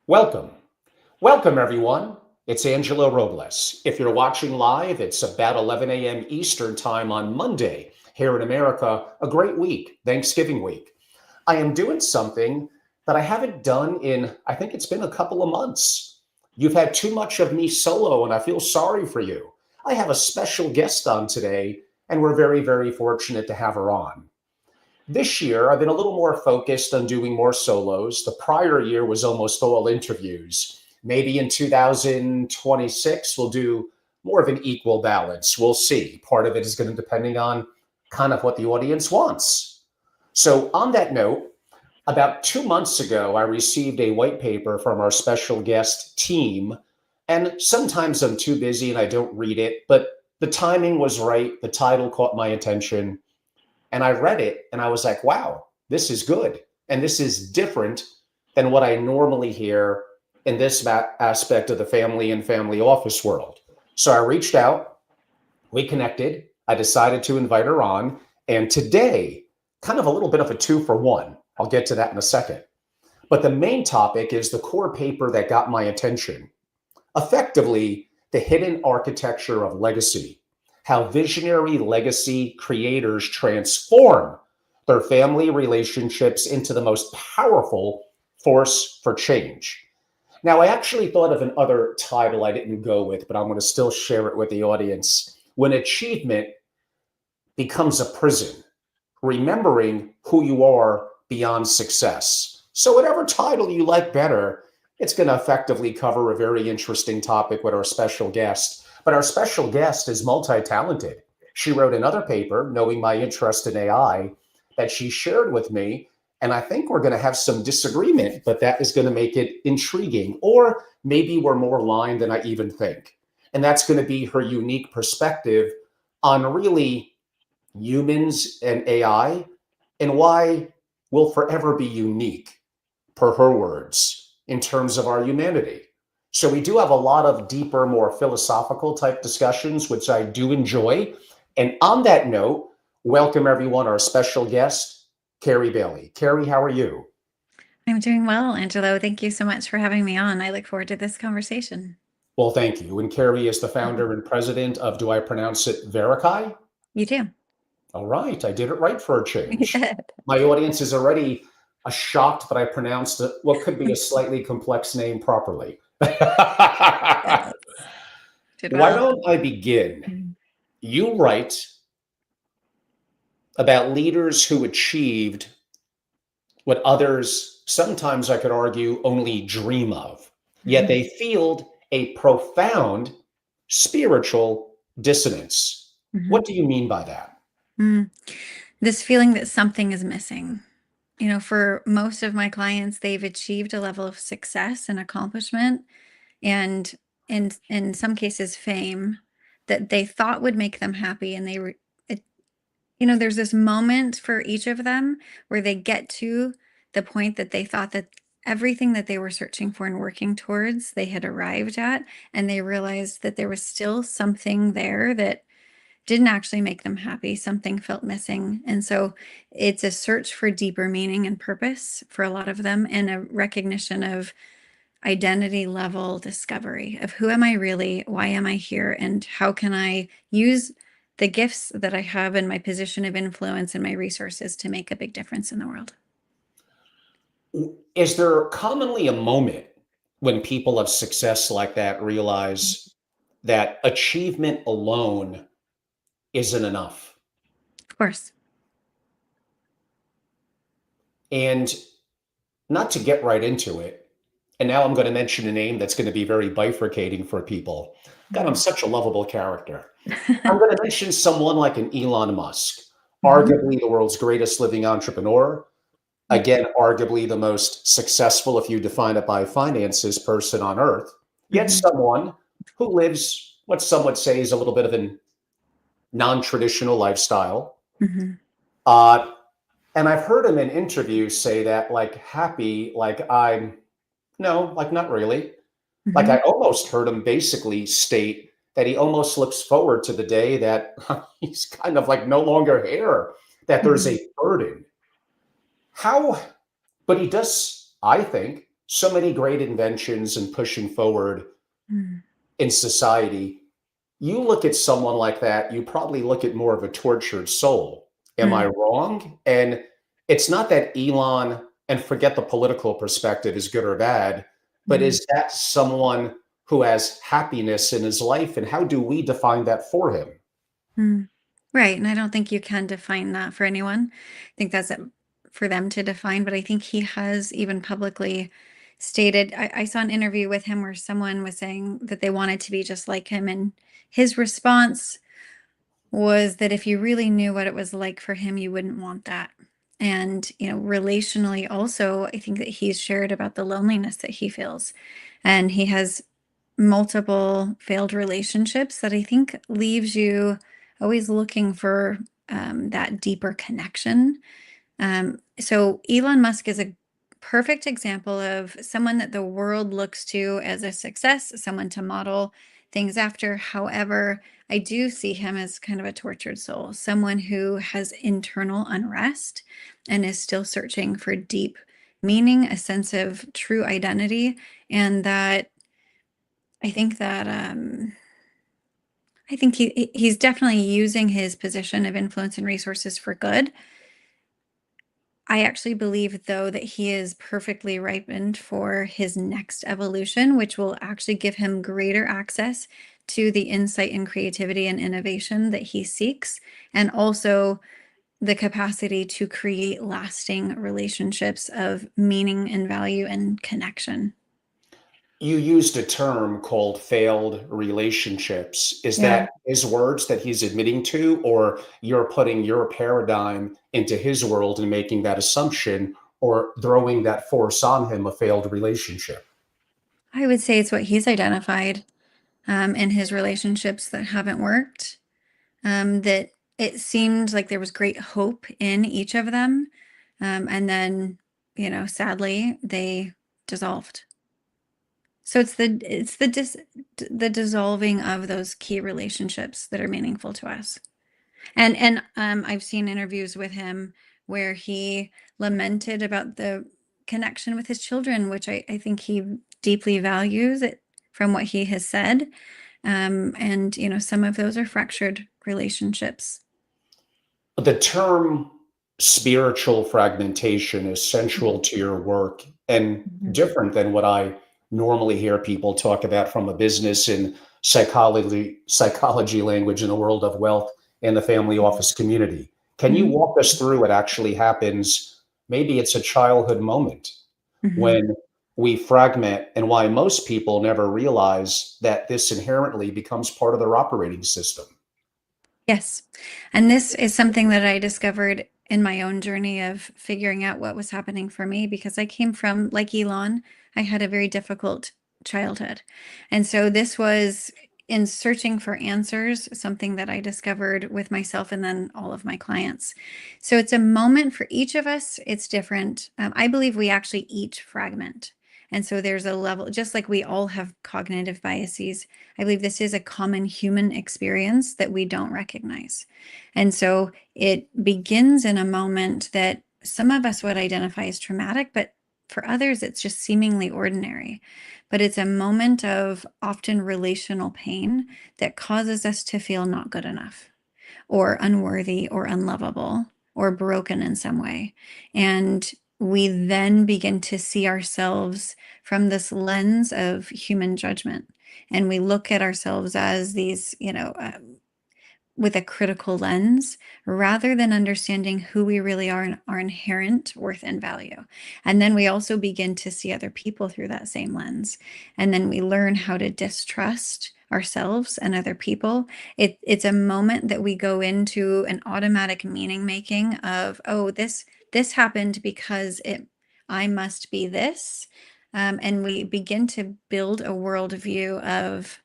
Welcome. Welcome, everyone. It's Angelo Robles. If you're watching live, it's about 11 a.m. Eastern Time on Monday here in America. A great week, Thanksgiving week. I am doing something that I haven't done in, I think it's been a couple of months. You've had too much of me solo, and I feel sorry for you. I have a special guest on today, and we're very, very fortunate to have her on. This year, I've been a little more focused on doing more solos. The prior year was almost all interviews. Maybe in 2026, we'll do more of an equal balance. We'll see. Part of it is going to depending on kind of what the audience wants. So on that note, about 2 months ago, I received a white paper from our special guest team. And sometimes I'm too busy and I don't read it, but the timing was right. The title caught my attention. And I read it and I was like, wow, this is good. And this is different than what I normally hear in this aspect of the family and family office world. So I reached out, we connected, I decided to invite her on. And today, kind of a little bit of a 2-for-1. I'll get to that in a second. But the main topic is the core paper that got my attention. Effectively, the hidden architecture of legacy. How visionary legacy creators transform their family relationships into the most powerful force for change. Now, I actually thought of another title I didn't go with, but I'm going to still share it with the audience. When achievement becomes a prison, remembering who you are beyond success. So whatever title you like better, it's going to effectively cover a very interesting topic with our special guest. But our special guest is multi-talented. She wrote another paper, knowing my interest in AI, that she shared with me. And I think we're going to have some disagreement, but that is going to make it intriguing. Or maybe we're more aligned than I even think. And that's going to be her unique perspective on really humans and AI and why we'll forever be unique, per her words, in terms of our humanity. So we do have a lot of deeper, more philosophical type discussions, which I do enjoy. And on that note, welcome everyone, our special guest, Carie Bailey. Carie, how are you? I'm doing well, Angelo. Thank you so much for having me on. I look forward to this conversation. Well, thank you. And Carie is the founder and president of, do I pronounce it, Verikai? You too. All right, I did it right for a You change. did. My audience is already shocked that I pronounced what could be a slightly complex name properly. Yes. Did Why well. don't I begin? You write about leaders who achieved what others, sometimes I could argue, only dream of, yet they feel a profound spiritual dissonance. Mhm. What do you mean by that? Mm. This feeling that something is missing. For most of my clients, they've achieved a level of success and accomplishment, and in some cases, fame that they thought would make them happy, and there's this moment for each of them where they get to the point that they thought that everything that they were searching for and working towards, they had arrived at, and they realized that there was still something there that didn't actually make them happy. Something felt missing. And so it's a search for deeper meaning and purpose for a lot of them, and a recognition of identity level discovery of who am I really, why am I here, and how can I use the gifts that I have in my position of influence and my resources to make a big difference in the world. Is there commonly a moment when people of success like that realize that achievement alone isn't enough? Of course. And not to get right into it, and now I'm going to mention a name that's going to be very bifurcating for people. God, I'm such a lovable character. I'm going to mention someone like an Elon Musk, Mhm. arguably the world's greatest living entrepreneur. Yep. Again, arguably the most successful, if you define it by finances, person on earth. Yet Mhm. someone who lives what some would say is a little bit of a non-traditional lifestyle. Mhm. Uh, and I've heard him in interviews say that, like, happy, like, no, like, not really. Like, I Mhm. almost heard him basically state that he almost looks forward to the day that he's kind of like no longer here, that there's Mhm. a burden. How, but he does, I think, so many great inventions and pushing forward Mm, in society. You look at someone like that, you probably look at more of a tortured soul. Am I mm, wrong? And it's not that Elon, and forget the political perspective, is good or bad, but mm, is that someone who has happiness in his life? And how do we define that for him? mm. Right. And I don't think you can define that for anyone. I think that's for them to define. But I think he has even publicly stated, I saw an interview with him where someone was saying that they wanted to be just like him. And his response was that if you really knew what it was like for him, you wouldn't want that. And, relationally also, I think that he's shared about the loneliness that he feels. And he has multiple failed relationships that I think leaves you always looking for that deeper connection. So Elon Musk is a perfect example of someone that the world looks to as a success, someone to model things after. However, I do see him as kind of a tortured soul, someone who has internal unrest and is still searching for deep meaning, a sense of true identity, and that I think that I think he's definitely using his position of influence and resources for good. I actually believe, though, that he is perfectly ripened for his next evolution, which will actually give him greater access to the insight and creativity and innovation that he seeks, and also the capacity to create lasting relationships of meaning and value and connection. You used a term called failed relationships. Is Yeah. that his words that he's admitting to, or you're putting your paradigm into his world and making that assumption or throwing that force on him, a failed relationship? I would say it's what he's identified in his relationships that haven't worked. That it seemed like there was great hope in each of them. And then, sadly, they dissolved. So it's the dissolving of those key relationships that are meaningful to us. And I've seen interviews with him where he lamented about the connection with his children, which I think he deeply values it from what he has said. And some of those are fractured relationships. The term spiritual fragmentation is central to your work and Mhm. different than what I normally hear people talk about from a business and psychology language in the world of wealth and the family office community. Can you Mhm. walk us through what actually happens? Maybe it's a childhood moment Mhm. when we fragment, and why most people never realize that this inherently becomes part of their operating system. Yes. And this is something that I discovered in my own journey of figuring out what was happening for me because I came from, like Elon, I had a very difficult childhood. And so this was in searching for answers, something that I discovered with myself and then all of my clients. So it's a moment for each of us. It's different. I believe we actually each fragment. And so there's a level, just like we all have cognitive biases, I believe this is a common human experience that we don't recognize. And so it begins in a moment that some of us would identify as traumatic, but for others, it's just seemingly ordinary. But it's a moment of often relational pain that causes us to feel not good enough, or unworthy, or unlovable, or broken in some way. And we then begin to see ourselves from this lens of human judgment. And we look at ourselves as these, with a critical lens rather than understanding who we really are and our inherent worth and value. And then we also begin to see other people through that same lens. And then we learn how to distrust ourselves and other people. It's a moment that we go into an automatic meaning making of, oh, this happened because I must be this. And we begin to build a worldview of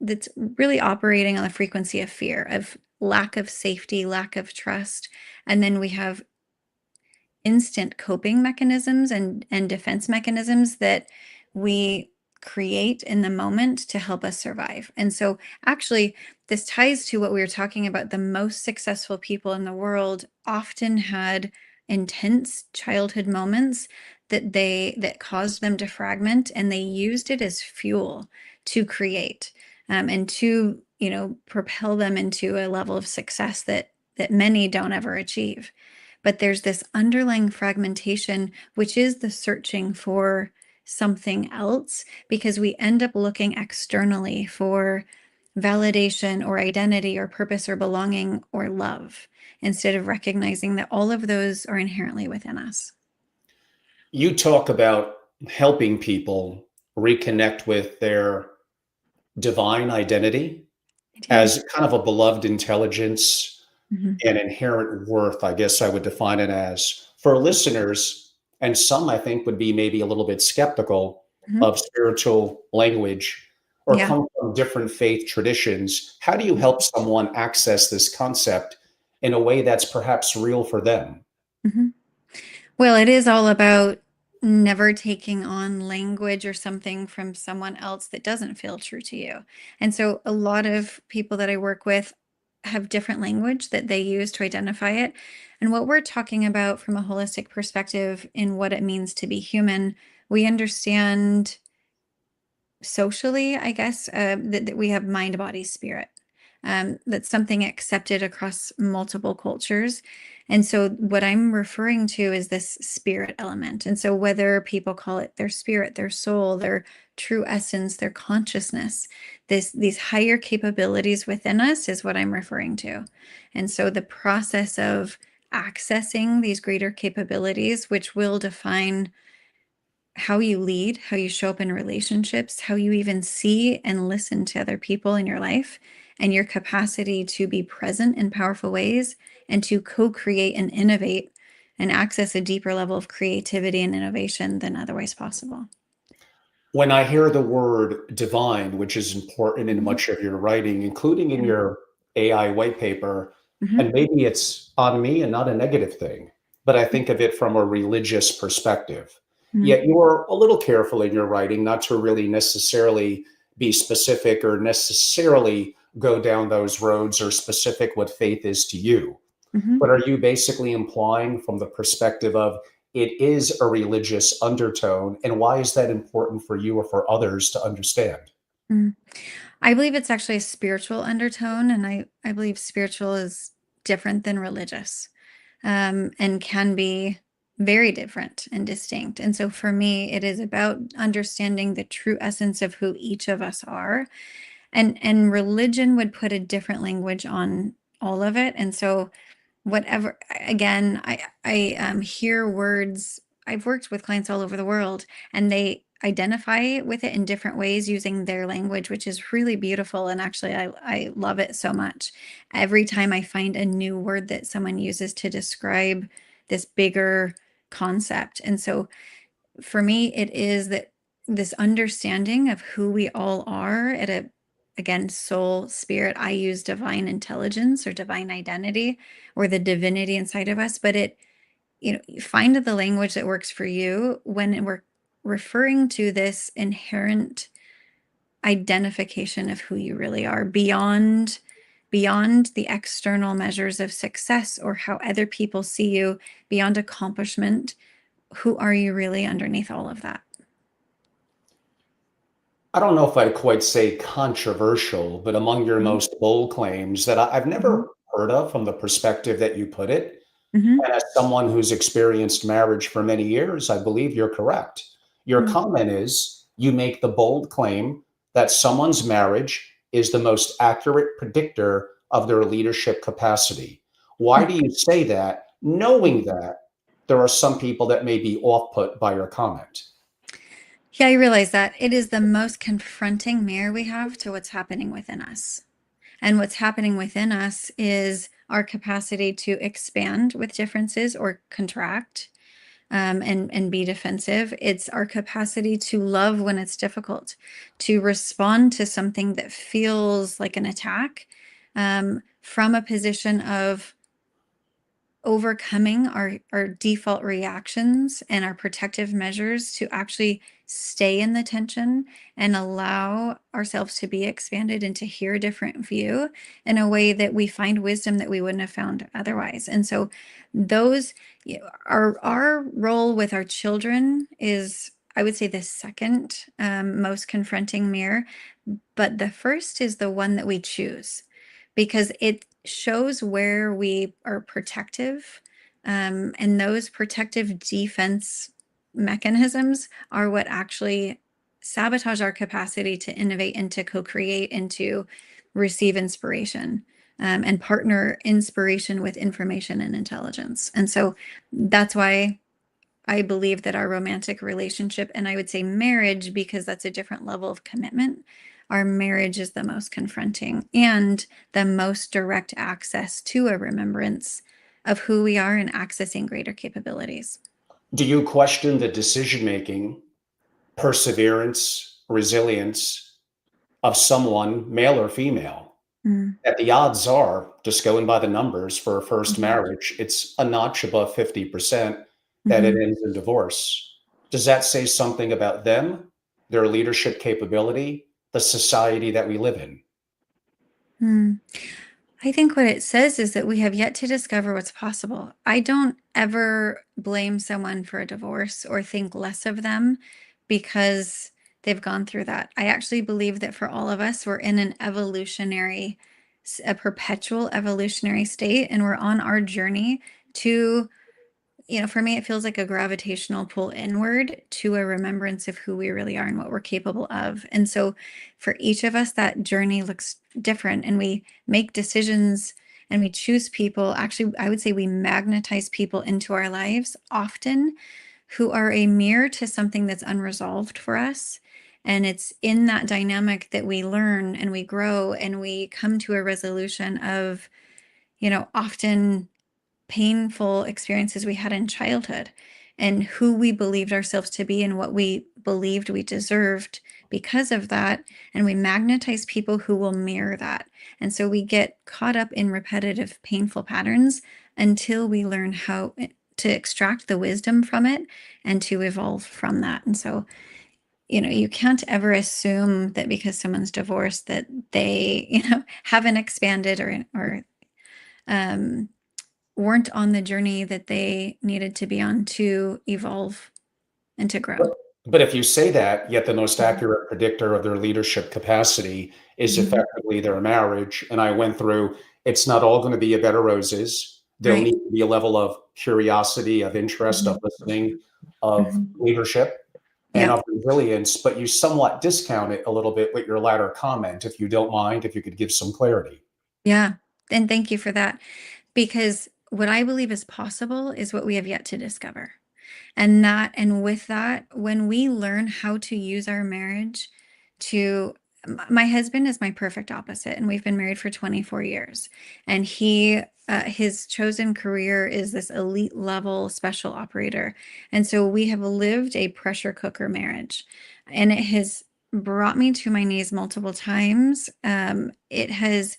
that's really operating on the frequency of fear, of lack of safety, lack of trust. And then we have instant coping mechanisms and defense mechanisms that we create in the moment to help us survive. And so actually this ties to what we were talking about. The most successful people in the world often had intense childhood moments that caused them to fragment, and they used it as fuel to create, and to, propel them into a level of success that many don't ever achieve. But there's this underlying fragmentation, which is the searching for something else, because we end up looking externally for validation or identity or purpose or belonging or love, instead of recognizing that all of those are inherently within us. You talk about helping people reconnect with their divine identity I do. as kind of a beloved intelligence Mhm. and inherent worth, I guess I would define it as. For listeners, and some I think would be maybe a little bit skeptical Mhm. of spiritual language or Yeah. come from different faith traditions, how do you help someone access this concept in a way that's perhaps real for them? Mhm. Well, it is all about never taking on language or something from someone else that doesn't feel true to you. And so a lot of people that I work with have different language that they use to identify it. And what we're talking about from a holistic perspective in what it means to be human, we understand socially, I guess, that we have mind, body, spirit. That's something accepted across multiple cultures. And so, what I'm referring to is this spirit element. And so, whether people call it their spirit, their soul, their true essence, their consciousness, these higher capabilities within us is what I'm referring to. And so, the process of accessing these greater capabilities, which will define how you lead, how you show up in relationships, how you even see and listen to other people in your life, and your capacity to be present in powerful ways and to co create and innovate and access a deeper level of creativity and innovation than otherwise possible. When I hear the word divine, which is important in Mhm. much of your writing, including in Yeah. your AI white paper, and Mhm. maybe it's on me and not a negative thing, but I think of it from a religious perspective. Mhm. Yet you are a little careful in your writing not to really necessarily be specific or necessarily go down those roads or specific what faith is to you. Mhm. But are you basically implying from the perspective of it is a religious undertone? And why is that important for you or for others to understand? Mhm. I believe it's actually a spiritual undertone, and I believe spiritual is different than religious, and can be very different and distinct. And so for me, it is about understanding the true essence of who each of us are. And religion would put a different language on all of it. And so whatever, again, I hear words. I've worked with clients all over the world, and they identify with it in different ways using their language, which is really beautiful. And actually, I love it so much. Every time I find a new word that someone uses to describe this bigger concept. And so for me, it is that this understanding of who we all are at a, again, soul, spirit. I use divine intelligence or divine identity or the divinity inside of us, but you find the language that works for you when we're referring to this inherent identification of who you really are beyond the external measures of success or how other people see you, beyond accomplishment. Who are you really underneath all of that? I don't know if I'd quite say controversial, but among your Mhm. most bold claims that I've Mhm. never heard of from the perspective that you put it. Mhm. And as someone who's experienced marriage for many years, I believe you're correct. Your Mm. comment is you make the bold claim that someone's marriage is the most accurate predictor of their leadership capacity. Why do you say that, knowing that there are some people that may be off put by your comment? Yeah, I realize that it is the most confronting mirror we have to what's happening within us. And what's happening within us is our capacity to expand with differences or contract, and be defensive. It's our capacity to love when it's difficult, to respond to something that feels like an attack, from a position of overcoming our default reactions and our protective measures to actually stay in the tension and allow ourselves to be expanded and to hear a different view in a way that we find wisdom that we wouldn't have found otherwise. And so those, our role with our children is, I would say, the second most confronting mirror, but the first is the one that we choose because it shows where we are protective. And those protective defense mechanisms are what actually sabotage our capacity to innovate and to co-create and to receive inspiration, and partner inspiration with information and intelligence. And so that's why I believe that our romantic relationship, and I would say marriage, because that's a different level of commitment, our marriage is the most confronting and the most direct access to a remembrance of who we are and accessing greater capabilities. Do you question the decision making, perseverance, resilience of someone, male or female? Mm. That the odds are, just going by the numbers for a first Mhm. marriage, it's a notch above 50% that it Mhm. ends in divorce. Does that say something about them, their leadership capability, the society that we live in? Mm. I think what it says is that we have yet to discover what's possible. I don't ever blame someone for a divorce or think less of them because they've gone through that. I actually believe that for all of us, we're in an evolutionary, a perpetual evolutionary state, and we're on our journey to, for me, it feels like a gravitational pull inward to a remembrance of who we really are and what we're capable of. And so for each of us, that journey looks different, and we make decisions and we choose people. Actually, I would say we magnetize people into our lives often who are a mirror to something that's unresolved for us. And it's in that dynamic that we learn and we grow and we come to a resolution of, often painful experiences we had in childhood and who we believed ourselves to be and what we believed we deserved because of that. And we magnetize people who will mirror that. And so we get caught up in repetitive, painful patterns until we learn how to extract the wisdom from it and to evolve from that. And so, you can't ever assume that because someone's divorced that they, haven't expanded or um, weren't on the journey that they needed to be on to evolve and to grow. But if you say that, yet the most Mhm. accurate predictor of their leadership capacity is Mhm. effectively their marriage. And I went through, it's not all going to be a bed of roses. There'll Right. need to be a level of curiosity, of interest, of Mhm. listening, of Mhm. leadership, and Yeah. of resilience. But you somewhat discount it a little bit with your latter comment, if you don't mind, if you could give some clarity. Yeah. And thank you for that. Because what I believe is possible is what we have yet to discover. And with that, when we learn how to use our marriage to, my husband is my perfect opposite, and we've been married for 24 years. And his chosen career is this elite level special operator. And so we have lived a pressure cooker marriage, and it has brought me to my knees multiple times. It has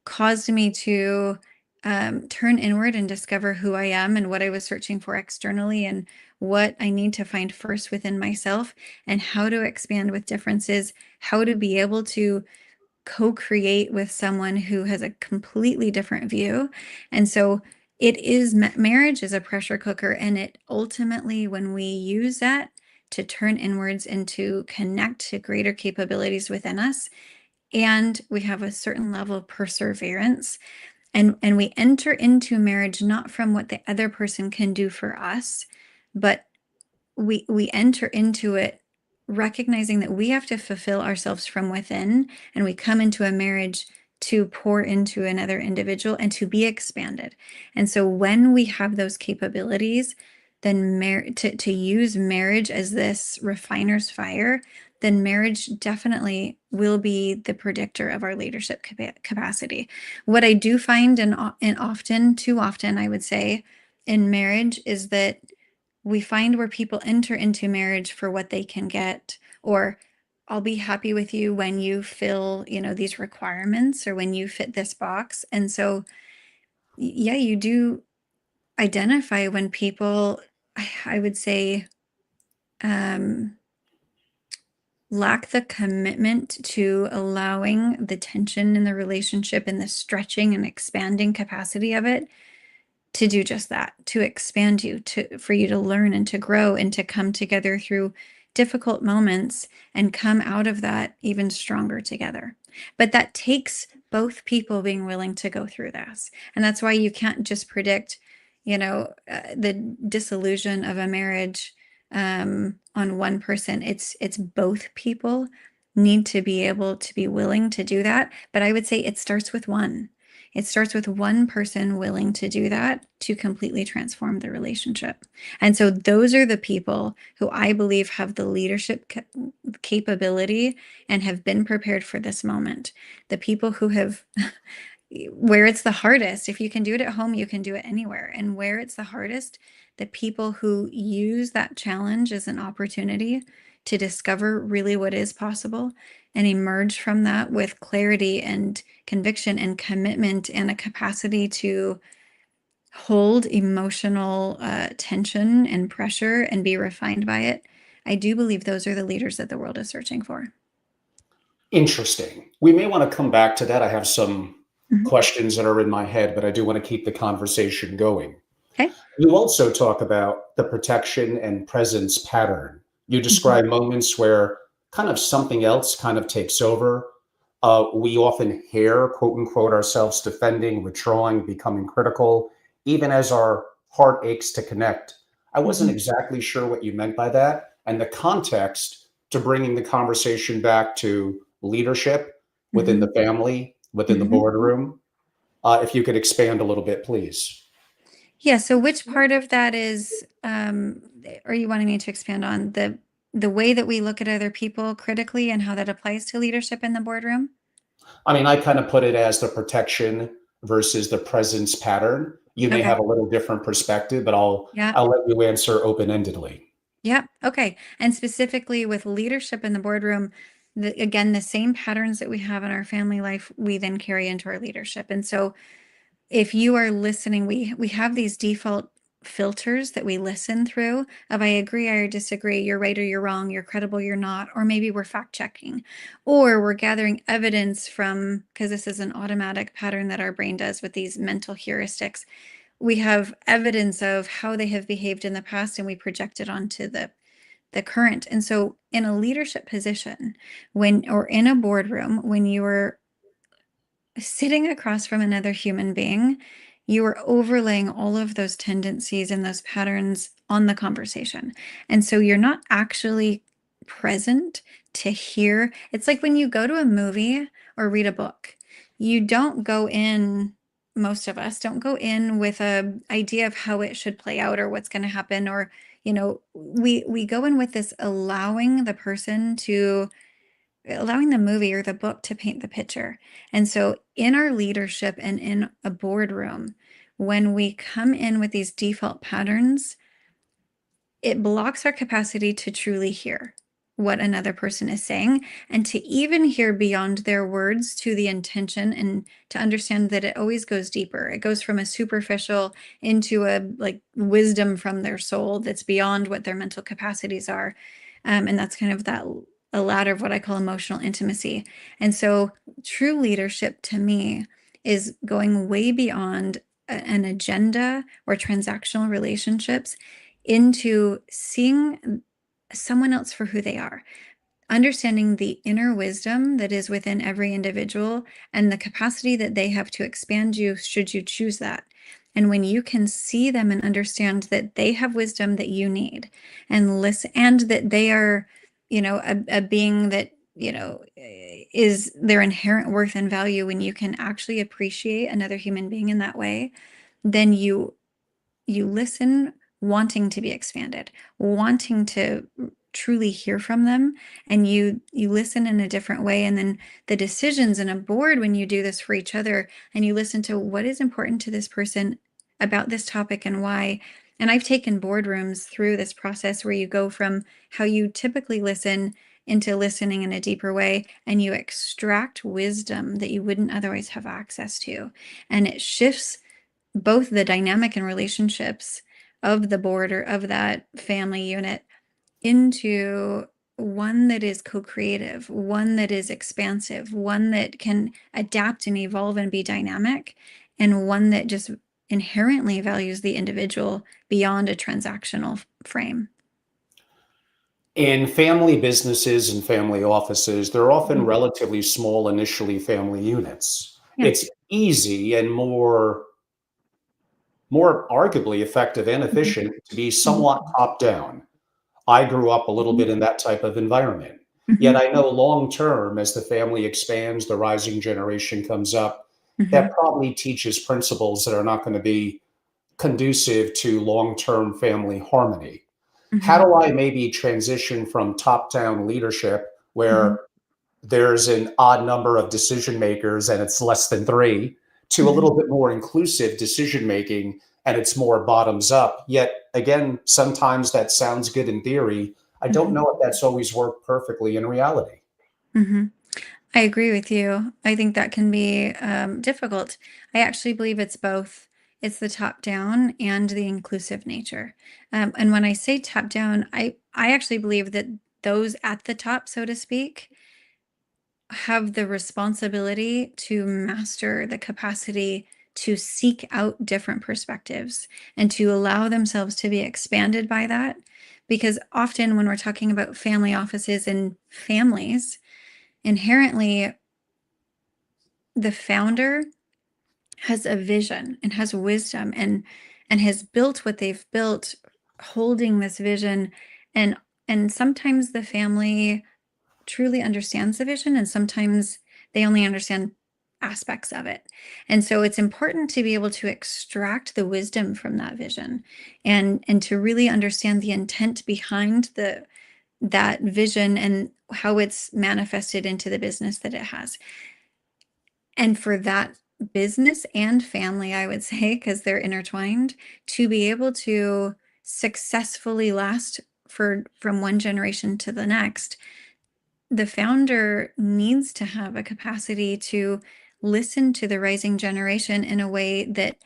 caused me to turn inward and discover who I am and what I was searching for externally and what I need to find first within myself and how to expand with differences, how to be able to co-create with someone who has a completely different view. And so marriage is a pressure cooker, and it ultimately, when we use that to turn inwards and to connect to greater capabilities within us, and we have a certain level of perseverance, and we enter into marriage not from what the other person can do for us, but we enter into it recognizing that we have to fulfill ourselves from within, and we come into a marriage to pour into another individual and to be expanded. And so when we have those capabilities, then to use marriage as this refiner's fire, then marriage definitely will be the predictor of our leadership capacity. What I do find, and often, too often, I would say, in marriage is that we find where people enter into marriage for what they can get, or I'll be happy with you when you fill, these requirements or when you fit this box. And so, yeah, you do identify when people, I would say, lack the commitment to allowing the tension in the relationship and the stretching and expanding capacity of it to do just that, to expand you, for you to learn and to grow and to come together through difficult moments and come out of that even stronger together. But that takes both people being willing to go through this. And that's why you can't just predict, the disillusion of a marriage on one person. It's both people need to be able to be willing to do that. But I would say it starts with one. It starts with one person willing to do that to completely transform the relationship. And so those are the people who I believe have the leadership capability and have been prepared for this moment. The people who have, where it's the hardest, if you can do it at home, you can do it anywhere. And where it's the hardest, the people who use that challenge as an opportunity to discover really what is possible and emerge from that with clarity and conviction and commitment and a capacity to hold emotional tension and pressure and be refined by it. I do believe those are the leaders that the world is searching for. Interesting. We may want to come back to that. I have some Mhm. questions that are in my head, but I do want to keep the conversation going. Okay. You also talk about the protection and presence pattern. You Mhm. describe moments where kind of something else kind of takes over. We often hear, quote unquote, ourselves defending, withdrawing, becoming critical, even as our heart aches to connect. I wasn't Mhm. exactly sure what you meant by that. And the context to bringing the conversation back to leadership within the Mhm. family, within the Mhm. boardroom. If you could expand a little bit, please. Yeah. So which part of that is, are you wanting me to expand on the way that we look at other people critically and how that applies to leadership in the boardroom? I mean, I kind of put it as the protection versus the presence pattern. You may Okay. have a little different perspective, but I'll Yeah. I'll let you answer open-endedly. Yeah. Okay. And specifically with leadership in the boardroom, again, the same patterns that we have in our family life, we then carry into our leadership. And so if you are listening, we have these default filters that we listen through of I agree, I disagree, you're right or you're wrong, you're credible, you're not, or maybe we're fact checking, or we're gathering evidence from, because this is an automatic pattern that our brain does with these mental heuristics. We have evidence of how they have behaved in the past and we project it onto the current. And so in a leadership position, when or in a boardroom, when you are sitting across from another human being, you are overlaying all of those tendencies and those patterns on the conversation. And so you're not actually present to hear. It's like when you go to a movie or read a book, you don't go in, most of us don't go in with a idea of how it should play out or what's going to happen, or we go in with this allowing the movie or the book to paint the picture. And so, in our leadership and in a boardroom, when we come in with these default patterns, it blocks our capacity to truly hear what another person is saying and to even hear beyond their words to the intention, and to understand that it always goes deeper. It goes from a superficial into a like wisdom from their soul that's beyond what their mental capacities are. And that's kind of that a ladder of what I call emotional intimacy. And so true leadership to me is going way beyond an agenda or transactional relationships into seeing someone else for who they are, understanding the inner wisdom that is within every individual and the capacity that they have to expand you should you choose that. And when you can see them and understand that they have wisdom that you need, and listen, and that they are, a being that, is their inherent worth and value, when you can actually appreciate another human being in that way, then you listen, wanting to be expanded, wanting to truly hear from them, and you listen in a different way. And then the decisions in a board, when you do this for each other and you listen to what is important to this person about this topic and why. And I've taken boardrooms through this process where you go from how you typically listen into listening in a deeper way, and you extract wisdom that you wouldn't otherwise have access to, and it shifts both the dynamic and relationships of the board or of that family unit into one that is co-creative, one that is expansive, one that can adapt and evolve and be dynamic, and one that just inherently values the individual beyond a transactional frame. In family businesses and family offices, they're often Mhm. relatively small initially family units. Yeah. It's easy and more arguably effective and Mhm. efficient to be Mhm. somewhat top down. I grew up a little Mhm. bit in that type of environment. Yet Mhm. I know long term, as the family expands, the rising generation comes up, that Mhm. probably teaches principles that are not going to be conducive to long term family harmony. How Mhm. do I maybe transition from top down leadership Mhm. where there's an odd number of decision makers and it's less than three to a Mhm. little bit more inclusive decision making and it's more bottoms up? Yet again, sometimes that sounds good in theory. I don't Mhm. know if that's always worked perfectly in reality. Mhm. I agree with you. I think that can be difficult. I actually believe it's both. It's the top down and the inclusive nature. And when I say top down, I actually believe that those at the top, so to speak, have the responsibility to master the capacity to seek out different perspectives and to allow themselves to be expanded by that. Because often when we're talking about family offices and families, inherently the founder has a vision and has wisdom and has built what they've built holding this vision, and sometimes the family truly understands the vision and sometimes they only understand aspects of it. And so it's important to be able to extract the wisdom from that vision and to really understand the intent behind the that vision and how it's manifested into the business that it has. And for that business and family, I would say, because they're intertwined, to be able to successfully last for from one generation to the next, the founder needs to have a capacity to listen to the rising generation in a way that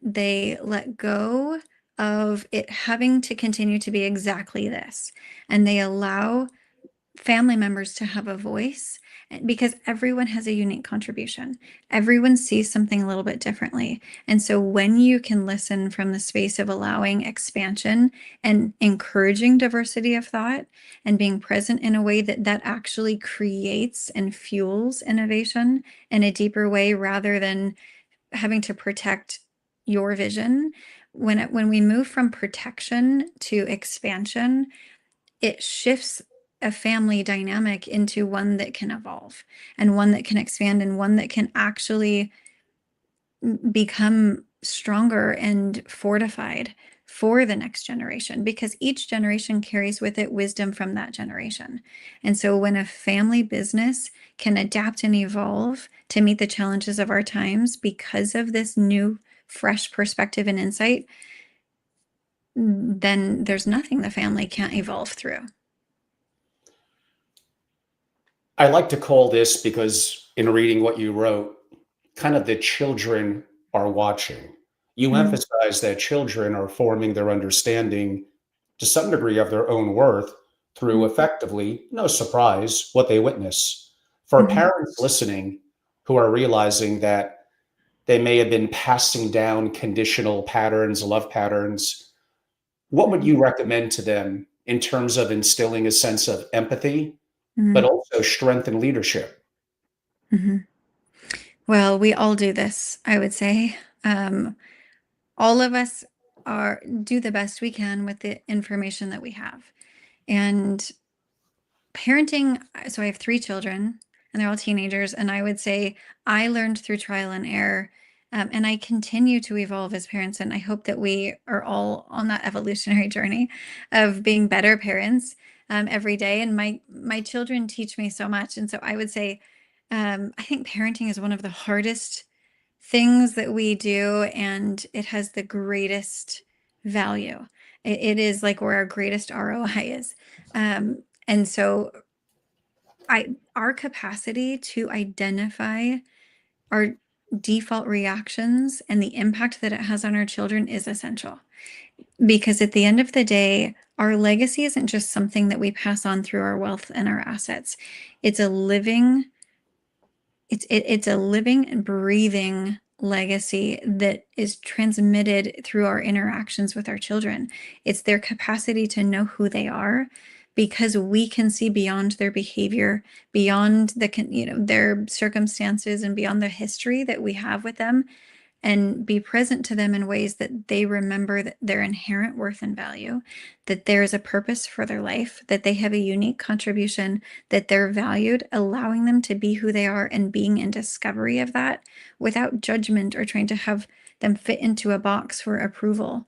they let go of it having to continue to be exactly this, and they allow family members to have a voice, because everyone has a unique contribution. Everyone sees something a little bit differently. And so when you can listen from the space of allowing expansion and encouraging diversity of thought and being present in a way that actually creates and fuels innovation in a deeper way rather than having to protect your vision, when we move from protection to expansion, it shifts a family dynamic into one that can evolve and one that can expand and one that can actually become stronger and fortified for the next generation, because each generation carries with it wisdom from that generation. And so when a family business can adapt and evolve to meet the challenges of our times because of this new fresh perspective and insight, then there's nothing the family can't evolve through. I like to call this, because in reading what you wrote, kind of the children are watching. You Mm, emphasize that children are forming their understanding to some degree of their own worth through mm, effectively, no surprise, what they witness. For mhm. parents listening who are realizing that they may have been passing down conditional patterns, love patterns, what would Mhm, you recommend to them in terms of instilling a sense of empathy, but mhm, also strength and leadership? mhm. Well, we all do this, I would say. All of us are do the best we can with the information that we have. And parenting, so I have 3 children and they're all teenagers, and I would say I learned through trial and error, and I continue to evolve as parents, and I hope that we are all on that evolutionary journey of being better parents, every day, and my children teach me so much, and so I would say, I think parenting is one of the hardest things that we do, and it has the greatest value. It is like where our greatest ROI is. And so our capacity to identify our default reactions and the impact that it has on our children is essential. Because at the end of the day, our legacy isn't just something that we pass on through our wealth and our assets. It's a living, it's a living and breathing legacy that is transmitted through our interactions with our children. It's their capacity to know who they are, because we can see beyond their behavior, beyond their circumstances, and beyond the history that we have with them, and be present to them in ways that they remember that their inherent worth and value, that there is a purpose for their life, that they have a unique contribution, that they're valued, allowing them to be who they are and being in discovery of that without judgment or trying to have them fit into a box for approval.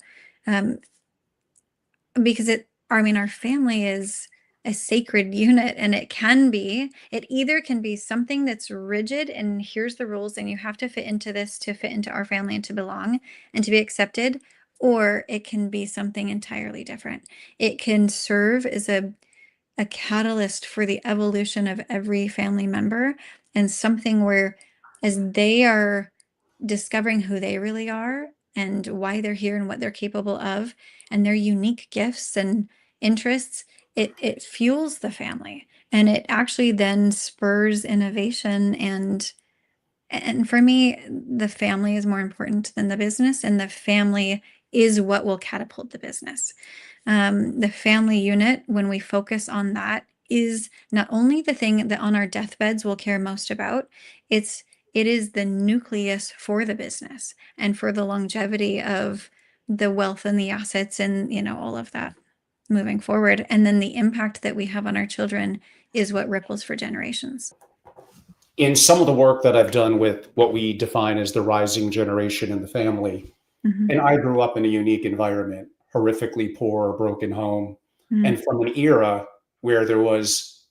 Because our family is a sacred unit, and it either can be something that's rigid and here's the rules and you have to fit into this to fit into our family and to belong and to be accepted, or it can be something entirely different. It can serve as a catalyst for the evolution of every family member, and something where, as they are discovering who they really are and why they're here and what they're capable of and their unique gifts and interests, it fuels the family, and it actually then spurs innovation. And for me, the family is more important than the business, and the family is what will catapult the business. The family unit, when we focus on that, is not only the thing that on our deathbeds we'll care most about, it is the nucleus for the business and for the longevity of the wealth and the assets and all of that moving forward. And then the impact that we have on our children is what ripples for generations. In some of the work that I've done with what we define as the rising generation in the family, Mm-hmm. and I grew up in a unique environment, horrifically poor, broken home, Mm-hmm. and from an era where there was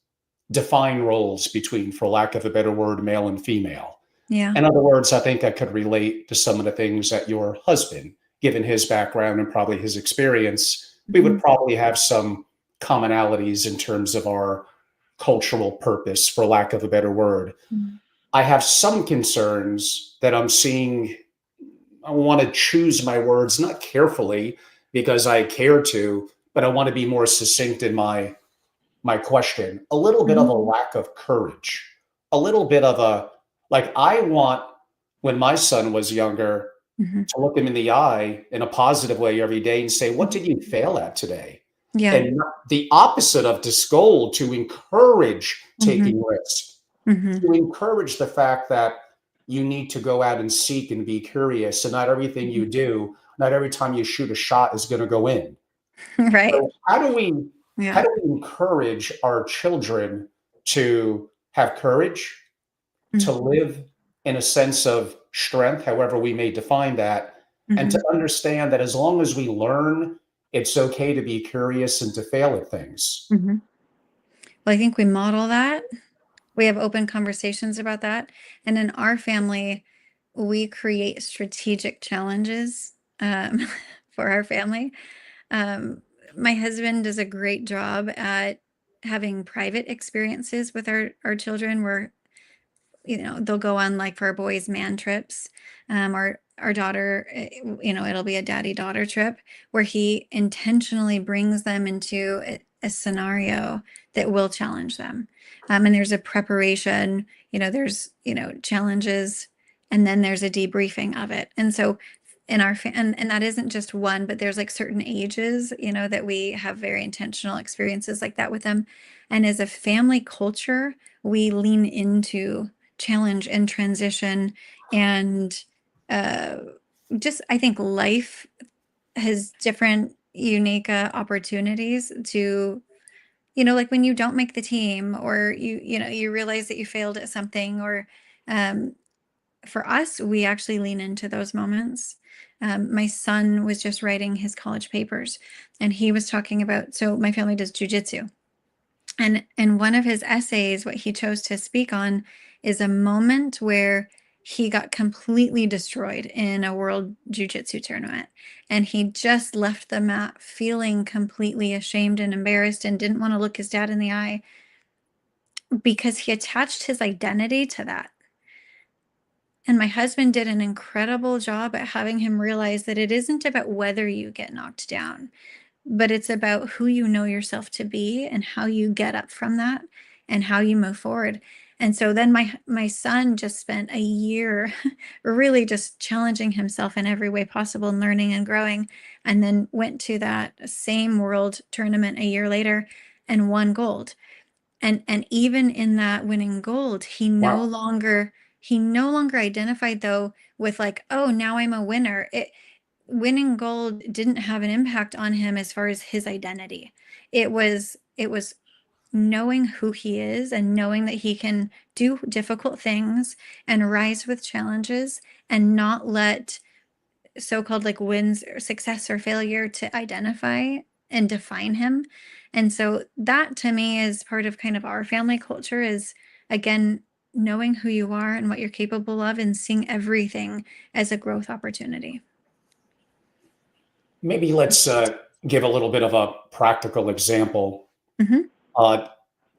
defined roles between, for lack of a better word, male and female. Yeah. In other words, I think I could relate to some of the things that your husband, given his background and probably his experience, we would probably have some commonalities in terms of our cultural purpose, for lack of a better word. Mm-hmm. I have some concerns that I'm seeing. I want to choose my words not carefully because I care to, but I want to be more succinct in my question. A little bit of a lack of courage, a little bit of a, like, I want, when my son was younger, to look him in the eye in a positive way every day and say, what did you fail at today? Yeah. And not the opposite of to scold, to encourage taking risks, to encourage the fact that you need to go out and seek and be curious, and not everything you do, not every time you shoot a shot is going to go in. Right. So how do we encourage our children to have courage, to live in a sense of strength, however we may define that, and to understand that as long as we learn, it's okay to be curious and to fail at things? Well, I think we model that. We have open conversations about that. And in our family, we create strategic challenges for our family. My husband does a great job at having private experiences with our children where, they'll go on, like, for our boys' man trips. Our daughter, it'll be a daddy-daughter trip where he intentionally brings them into a scenario that will challenge them. And there's a preparation, there's, challenges, and then there's a debriefing of it. And so in our and that isn't just one, but there's like certain ages, that we have very intentional experiences like that with them. And as a family culture, we lean into challenge and transition, and just, I think life has different unique opportunities to, like when you don't make the team, or you realize that you failed at something, or for us, we actually lean into those moments. My son was just writing his college papers, and he was talking about, so my family does jujitsu. And in one of his essays, what he chose to speak on is a moment where he got completely destroyed in a world jiu-jitsu tournament. And he just left the mat feeling completely ashamed and embarrassed and didn't want to look his dad in the eye because he attached his identity to that. And my husband did an incredible job at having him realize that it isn't about whether you get knocked down, but it's about who you know yourself to be and how you get up from that and how you move forward. And so then my son just spent a year really just challenging himself in every way possible and learning and growing, and then went to that same world tournament a year later and won gold. And even in that winning gold, Wow. he no longer identified though with like, oh, now I'm a winner. Winning gold didn't have an impact on him as far as his identity. It was knowing who he is and knowing that he can do difficult things and rise with challenges and not let so-called like wins or success or failure to identify and define him. And so that to me is part of kind of our family culture, is again knowing who you are and what you're capable of and seeing everything as a growth opportunity. Maybe let's give a little bit of a practical example. Hmm. Uh,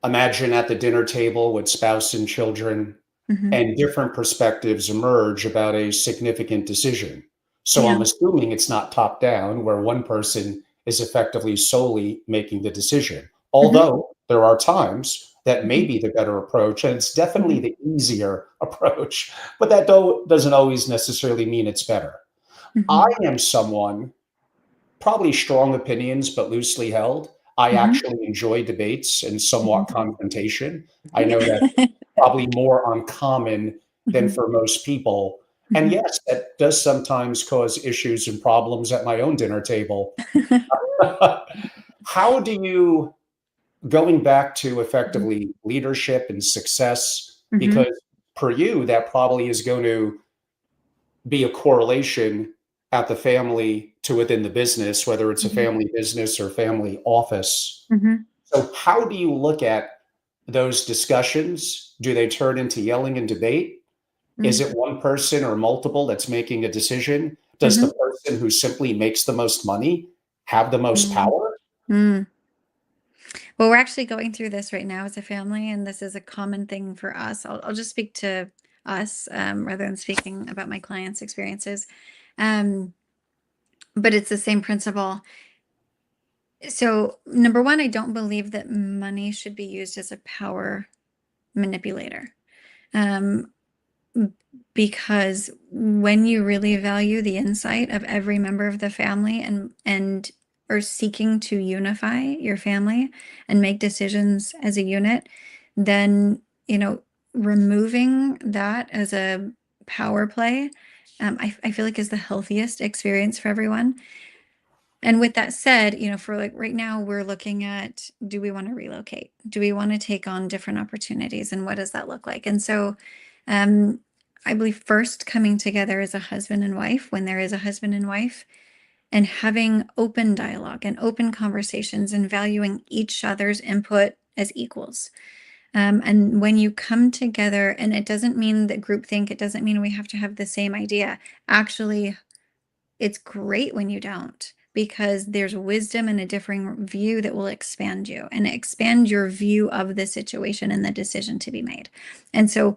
Imagine at the dinner table with spouse and children, Hmm. and different perspectives emerge about a significant decision. So Yeah. I'm assuming it's not top down, where one person is effectively solely making the decision. Hmm. Although there are times that may Hmm. be the better approach, and it's definitely Hmm. the easier approach, but that doesn't always necessarily mean it's better. I Hmm. am someone, probably strong opinions, but loosely held. I Hmm. actually enjoy debates and somewhat Hmm. confrontation. I know that's probably more uncommon than Hmm. for most people. And Hmm. yes, that does sometimes cause issues and problems at my own dinner table. How do you, going back to effectively leadership and success, Hmm. because for you, that probably is going to be a correlation at the family to within the business, whether it's a Hmm. family business or family office. Hmm. So, how do you look at those discussions? Do they turn into yelling and debate? Is Hmm. it one person or multiple that's making a decision? Does the Hmm. person who simply makes the most money have the most Hmm. power? Hmm. Well, we're actually going through this right now as a family, and this is a common thing for us. I'll just speak to us rather than speaking about my clients' experiences. Um, but it's the same principle. So, number one, I don't believe that money should be used as a power manipulator. Um, because when you really value the insight of every member of the family and are seeking to unify your family and make decisions as a unit, then removing that as a power play, I feel like is the healthiest experience for everyone. And with that said, for like right now, we're looking at, do we want to relocate? Do we want to take on different opportunities? And what does that look like? And so um, I believe first coming together as a husband and wife, when there is a husband and wife, and having open dialogue and open conversations and valuing each other's input as equals. And when you come together, and it doesn't mean that groupthink, it doesn't mean we have to have the same idea. Actually, it's great when you don't, because there's wisdom and a differing view that will expand you and expand your view of the situation and the decision to be made. And so,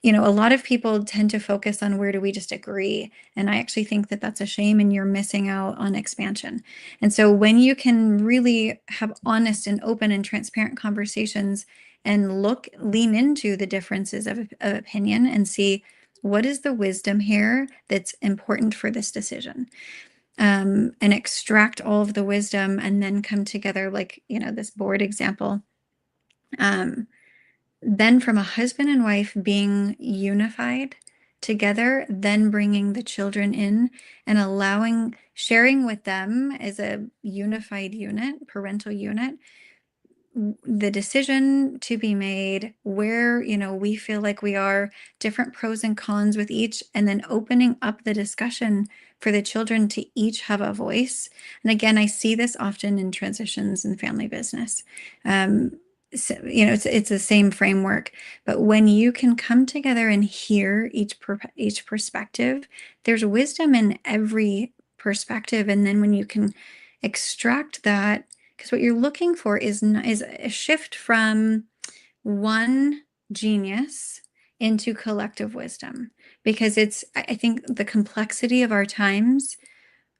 a lot of people tend to focus on where do we just agree. And I actually think that that's a shame and you're missing out on expansion. And so when you can really have honest and open and transparent conversations and lean into the differences of opinion and see what is the wisdom here that's important for this decision, and extract all of the wisdom and then come together like, this board example. Um, then from a husband and wife being unified together, then bringing the children in and sharing with them as a unified unit, parental unit, the decision to be made, where we feel like we are, different pros and cons with each, and then opening up the discussion for the children to each have a voice. And again, I see this often in transitions in family business. So, it's the same framework, but when you can come together and hear each perspective, there's wisdom in every perspective. And then when you can extract that, because what you're looking for is a shift from one genius into collective wisdom. because I think the complexity of our times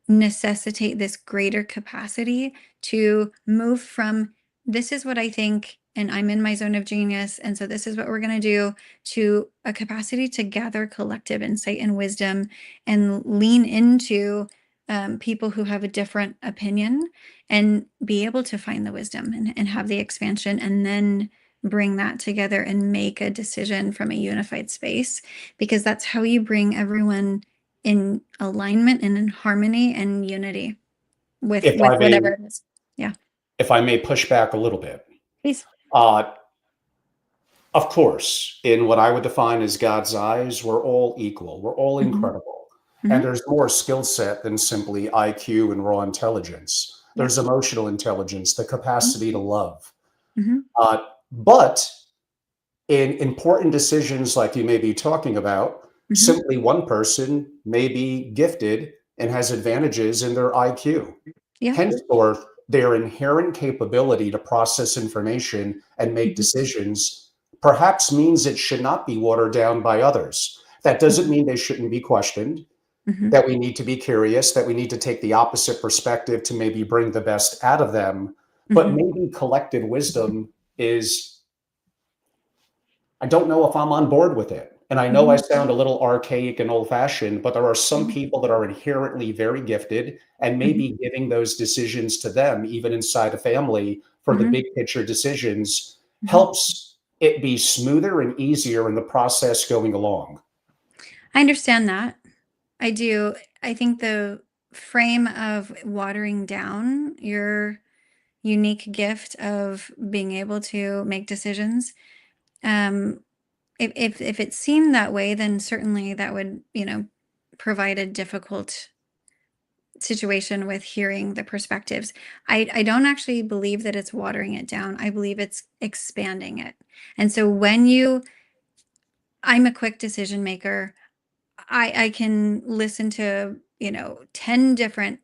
necessitate this greater capacity to move from this is what I think and I'm in my zone of genius and so this is what we're going to do, to a capacity to gather collective insight and wisdom and lean into people who have a different opinion and be able to find the wisdom and have the expansion and then bring that together and make a decision from a unified space, because that's how you bring everyone in alignment and in harmony and unity with If I may, whatever it is. Yeah, if I may push back a little bit, please. uh, of course, in what I would define as God's eyes, we're all equal. We're all Hmm. incredible. And Hmm. there's more skill set than simply IQ and raw intelligence. Yeah. There's emotional intelligence, the capacity to love. Hmm. But in important decisions like you may be talking about, Hmm. simply one person may be gifted and has advantages in their IQ. Yeah. Henceforth, their inherent capability to process information and make Hmm. decisions perhaps means it should not be watered down by others. That doesn't mean they shouldn't be questioned, Hmm. that we need to be curious, that we need to take the opposite perspective to maybe bring the best out of them. But Hmm. maybe collective wisdom is, I don't know if I'm on board with it. And I know I Hmm. sound a little archaic and old fashioned, but there are some Hmm. people that are inherently very gifted, and Hmm. maybe giving those decisions to them, even inside a family, for the Hmm. big picture decisions Hmm. helps it be smoother and easier in the process going along. I understand that. I do. I think the frame of watering down your unique gift of being able to make decisions, um, if it seemed that way, then certainly that would, provide a difficult situation with hearing the perspectives. I don't actually believe that it's watering it down. I believe it's expanding it. And so I'm a quick decision maker. I can listen to, 10 different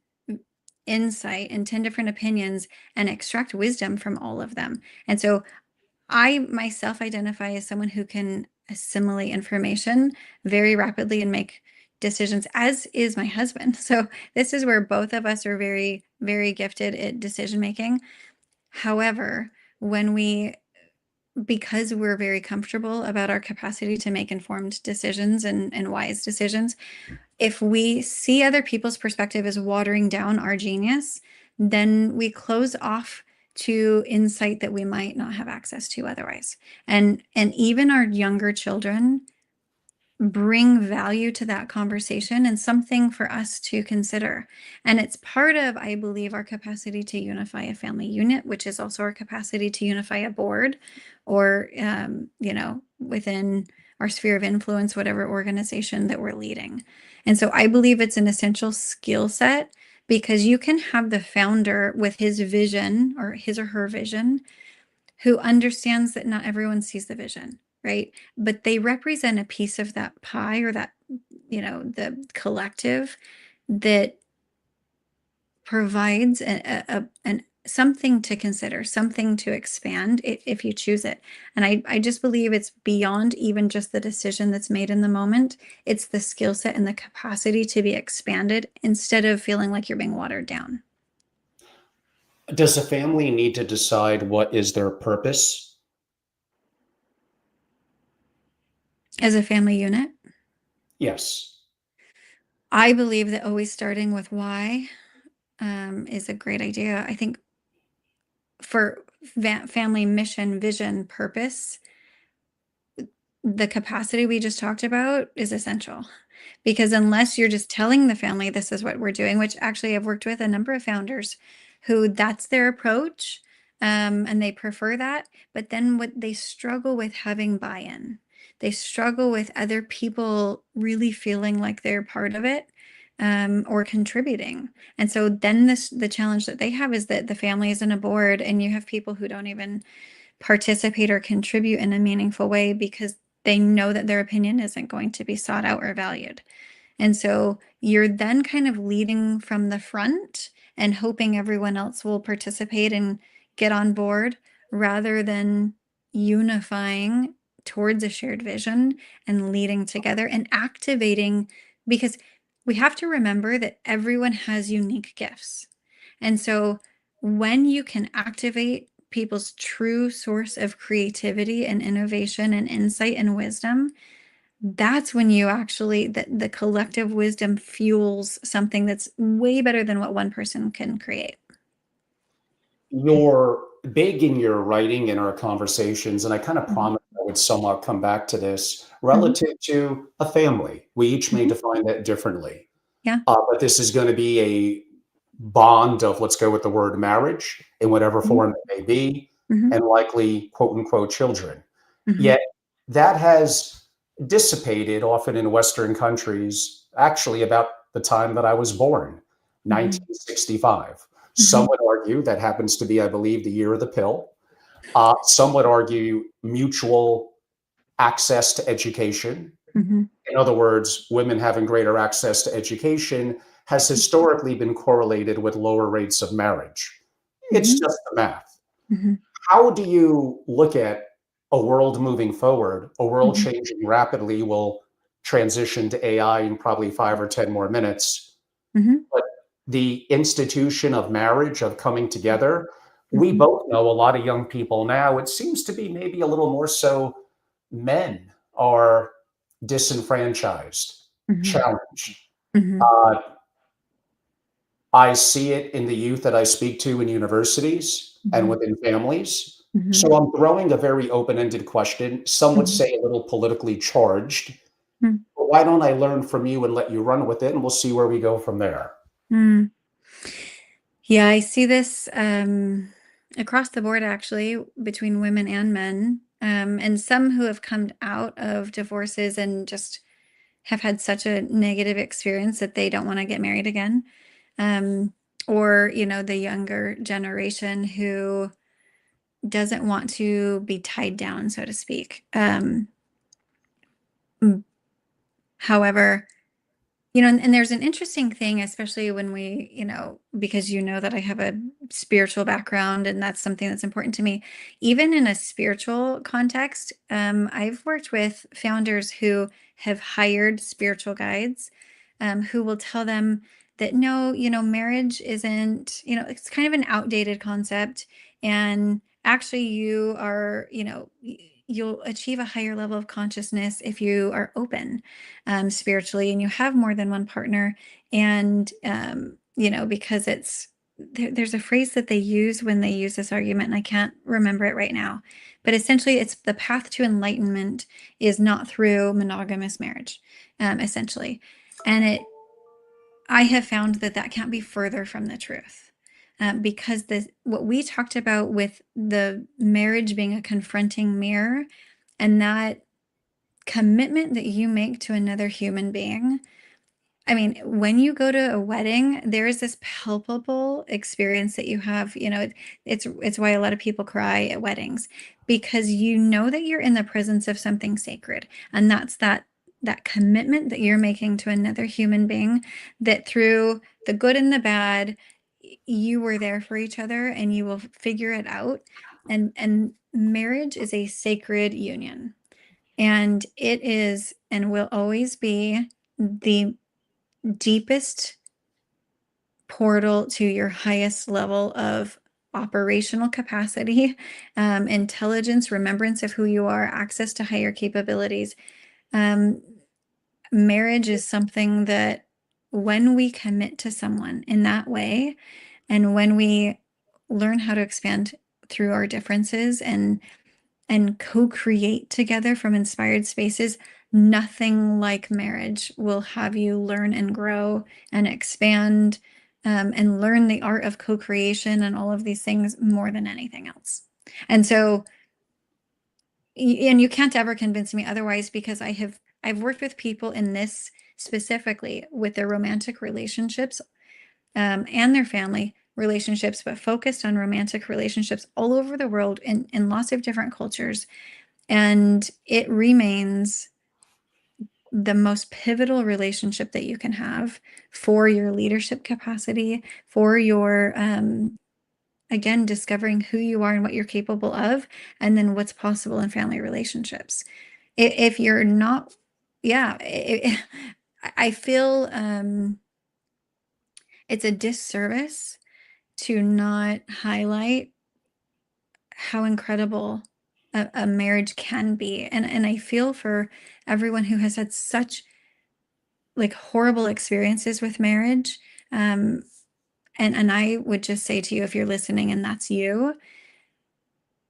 insight and 10 different opinions and extract wisdom from all of them. And so I myself identify as someone who can assimilate information very rapidly and make decisions, as is my husband. So this is where both of us are very, very gifted at decision making. However, when because we're very comfortable about our capacity to make informed decisions and wise decisions, if we see other people's perspective as watering down our genius, then we close off to insight that we might not have access to otherwise. And even our younger children bring value to that conversation and something for us to consider. And it's part of, I believe, our capacity to unify a family unit, which is also our capacity to unify a board or, within our sphere of influence, whatever organization that we're leading. And so I believe it's an essential skill set, because you can have the founder with his vision or his or her vision who understands that not everyone sees the vision, right? But they represent a piece of that pie or that, the collective that provides an something to consider, something to expand if you choose it. And I just believe it's beyond even just the decision that's made in the moment. It's the skill set and the capacity to be expanded instead of feeling like you're being watered down. Does a family need to decide what is their purpose? As a family unit, Yes. I believe that always starting with why is a great idea. I think for family mission, vision, purpose, the capacity we just talked about is essential, because unless you're just telling the family this is what we're doing, which actually I've worked with a number of founders who that's their approach, and they prefer that, but then what they struggle with having buy-in, they struggle with other people really feeling like they're part of it, or contributing. And so then the challenge that they have is that the family is in a board and you have people who don't even participate or contribute in a meaningful way because they know that their opinion isn't going to be sought out or valued. And so you're then kind of leading from the front and hoping everyone else will participate and get on board rather than unifying towards a shared vision and leading together and activating, because we have to remember that everyone has unique gifts. And so when you can activate people's true source of creativity and innovation and insight and wisdom, that's when you actually, the collective wisdom fuels something that's way better than what one person can create. You're big in your writing in our conversations, and I kind of promised I would somewhat come back to this Mhm. relative to a family. We each may Mhm. define that differently. Yeah. But this is going to be a bond of, let's go with the word marriage in whatever Mhm. form it may be, Mhm. and likely quote unquote children. Mhm. Yet that has dissipated often in Western countries, actually, about the time that I was born, Mhm. 1965. Some Mhm. would argue that happens to be, I believe, the year of the pill. Some would argue mutual access to education. Mhm. In other words, women having greater access to education has historically been correlated with lower rates of marriage. It's Mhm. just the math. Mhm. How do you look at a world moving forward, a world Mhm. changing rapidly? Will transition to AI in probably 5 or 10 more minutes. Mhm. But the institution of marriage, of coming together, we Mhm. both know a lot of young people now, it seems to be maybe a little more so men are disenfranchised, Mhm. challenged. Mhm. Uh, I see it in the youth that I speak to in universities and Mhm. within families. Mhm. So I'm throwing a very open ended question. Some would Mhm. say a little politically charged. Mhm. But why don't I learn from you and let you run with it? And we'll see where we go from there. Mm. Yeah, I see this across the board, actually, between women and men, and some who have come out of divorces and just have had such a negative experience that they don't want to get married again. Um, or, the younger generation who doesn't want to be tied down, so to speak. Mm, However, and there's an interesting thing, especially when we, because that I have a spiritual background and that's something that's important to me. Even in a spiritual context, I've worked with founders who have hired spiritual guides, who will tell them that no, marriage isn't, it's kind of an outdated concept. And actually, you'll achieve a higher level of consciousness if you are open spiritually and you have more than one partner. And, because there's a phrase that they use when they use this argument, and I can't remember it right now. But essentially, it's the path to enlightenment is not through monogamous marriage, essentially. And I have found that that can't be further from the truth. Because what we talked about with the marriage being a confronting mirror, and that commitment that you make to another human being. I mean, when you go to a wedding, there is this palpable experience that you have. It's why a lot of people cry at weddings, because you know that you're in the presence of something sacred, and that's that commitment that you're making to another human being. That through the good and the bad, you were there for each other, and you will figure it out. And marriage is a sacred union. And it is and will always be the deepest portal to your highest level of operational capacity, intelligence, remembrance of who you are, access to higher capabilities. Um, Marriage is something that when we commit to someone in that way, and when we learn how to expand through our differences and co-create together from inspired spaces, nothing like marriage will have you learn and grow and expand, and learn the art of co-creation and all of these things more than anything else. And so, and you can't ever convince me otherwise, because I've worked with people in this specifically with their romantic relationships, and their family relationships, but focused on romantic relationships all over the world in lots of different cultures. And it remains the most pivotal relationship that you can have for your leadership capacity, for your again, discovering who you are and what you're capable of, and then what's possible in family relationships. If you're not, yeah, I feel it's a disservice to not highlight how incredible a marriage can be. And I feel for everyone who has had such like horrible experiences with marriage. And I would just say to you, if you're listening and that's you,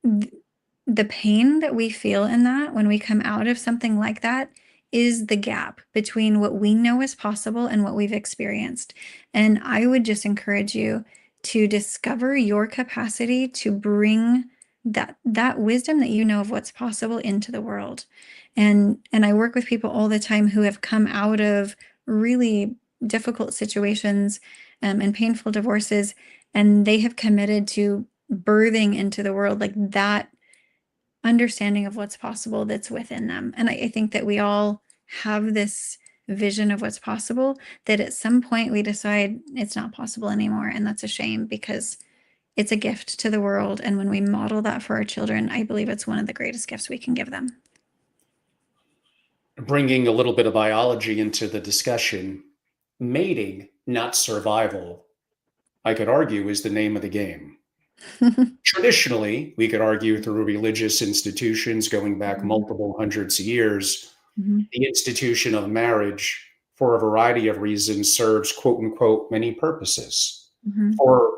the pain that we feel in that when we come out of something like that is the gap between what we know is possible and what we've experienced. And I would just encourage you to discover your capacity to bring that wisdom that you know of what's possible into the world. And I work with people all the time who have come out of really difficult situations and painful divorces, and they have committed to birthing into the world like that understanding of what's possible that's within them. And I think that we all have this vision of what's possible that at some point we decide it's not possible anymore. And that's a shame because it's a gift to the world. And when we model that for our children, I believe it's one of the greatest gifts we can give them. Bringing a little bit of biology into the discussion, mating, not survival, I could argue is the name of the game. Traditionally, we could argue through religious institutions going back multiple hundreds of years, Mhm. the institution of marriage, for a variety of reasons, serves quote unquote many purposes. Mhm. For,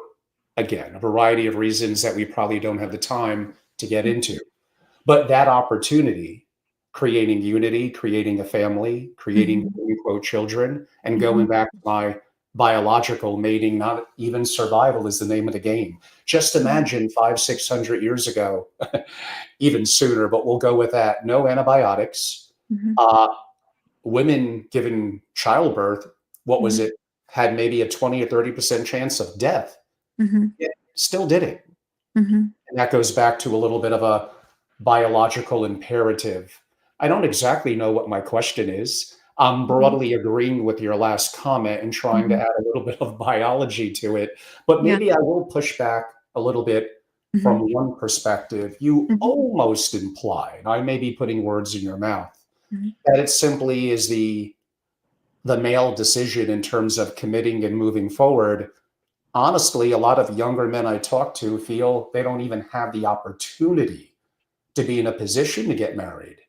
again, a variety of reasons that we probably don't have the time to get into. But that opportunity, creating unity, creating a family, creating Mhm. quote unquote children, and going Mhm. back to my biological mating, not even survival is the name of the game. Just Mhm. imagine 500, 600 years ago, even sooner, but we'll go with that. No antibiotics. Mhm. Uh, Women given childbirth, what was Mhm. it? Had maybe a 20 or 30% chance of death. Mhm. It still did it. Mhm. And that goes back to a little bit of a biological imperative. I don't exactly know what my question is. I'm Mhm. broadly agreeing with your last comment and trying to Mhm. add a little bit of biology to it. But Yeah. maybe I will push back a little bit Mhm. from one perspective. You Mhm. almost implied, I may be putting words in your mouth, Mhm. that it simply is the male decision in terms of committing and moving forward. Honestly, a lot of younger men I talk to feel they don't even have the opportunity to be in a position to get married,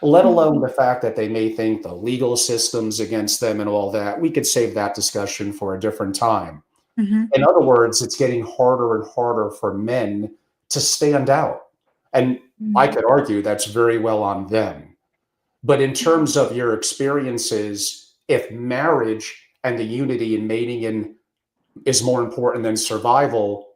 let alone Mhm. the fact that they may think the legal system's against them and all that. We could save that discussion for a different time. Mhm. In other words, it's getting harder and harder for men to stand out. And I Mhm. could argue that's very well on them. But in terms of your experiences, if marriage and the unity and mating is more important than survival,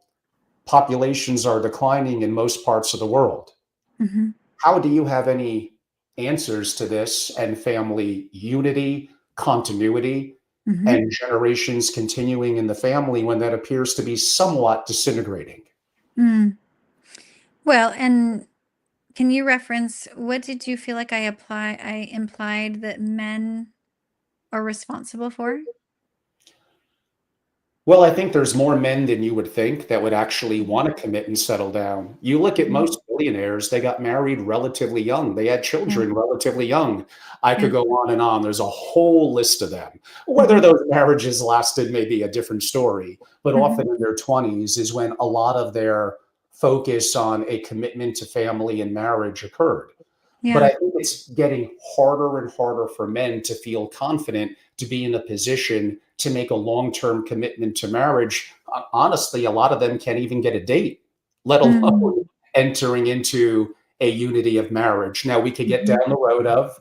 populations are declining in most parts of the world. Mhm. How do you have any answers to this and family unity, continuity, Mhm. and generations continuing in the family when that appears to be somewhat disintegrating? Mm. Well, and can you reference what did you feel like I implied that men are responsible for? Well, I think there's more men than you would think that would actually Mhm. want to commit and settle down. You look at Mhm. most billionaires, they got married relatively young. They had Yeah. children relatively young. I Yeah. could go on and on. There's a whole list of them. Whether Mhm. those marriages lasted may be a different story, but Mhm. often in their 20s is when a lot of their focus on a commitment to family and marriage occurred. But Yeah. I think it's getting harder and harder for men to feel confident to be in a position to make a long-term commitment to marriage. Honestly, a lot of them can't even get a date, let Mm. alone entering into a unity of marriage. Now, we could get down Mhm. the road of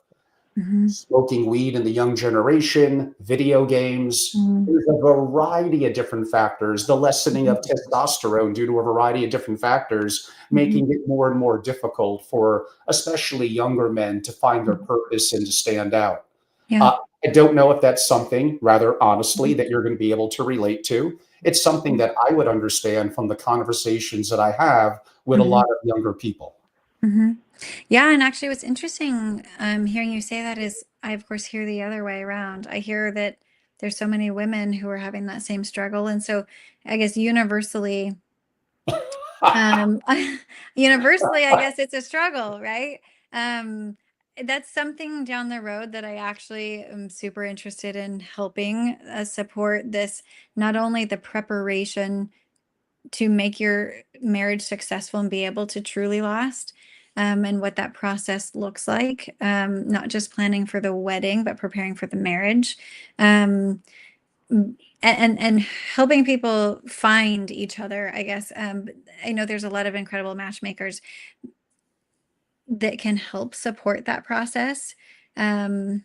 Mhm. smoking weed in the young generation, video games. Mm. There's a variety of different factors, the lessening Mhm. of testosterone due to a variety of different factors, Mhm. making it more and more difficult for especially younger men to find their Mhm. purpose and to stand out. Yeah. Uh, I don't know if that's something, rather honestly, Mhm. that you're going to be able to relate to. It's something that I would understand from the conversations that I have with a lot Mhm. of younger people. Mhm. Yeah, and actually what's interesting, hearing you say that is I of course hear the other way around. I hear that there's so many women who are having that same struggle. And so I guess universally Um, Universally, I guess it's a struggle, right? Um, that's something down the road that I actually am super interested in helping support this, not only the preparation to make your marriage successful and be able to truly last, and what that process looks like, not just planning for the wedding, but preparing for the marriage. Um, and helping people find each other, I guess. I know there's a lot of incredible matchmakers that can help support that process. Um,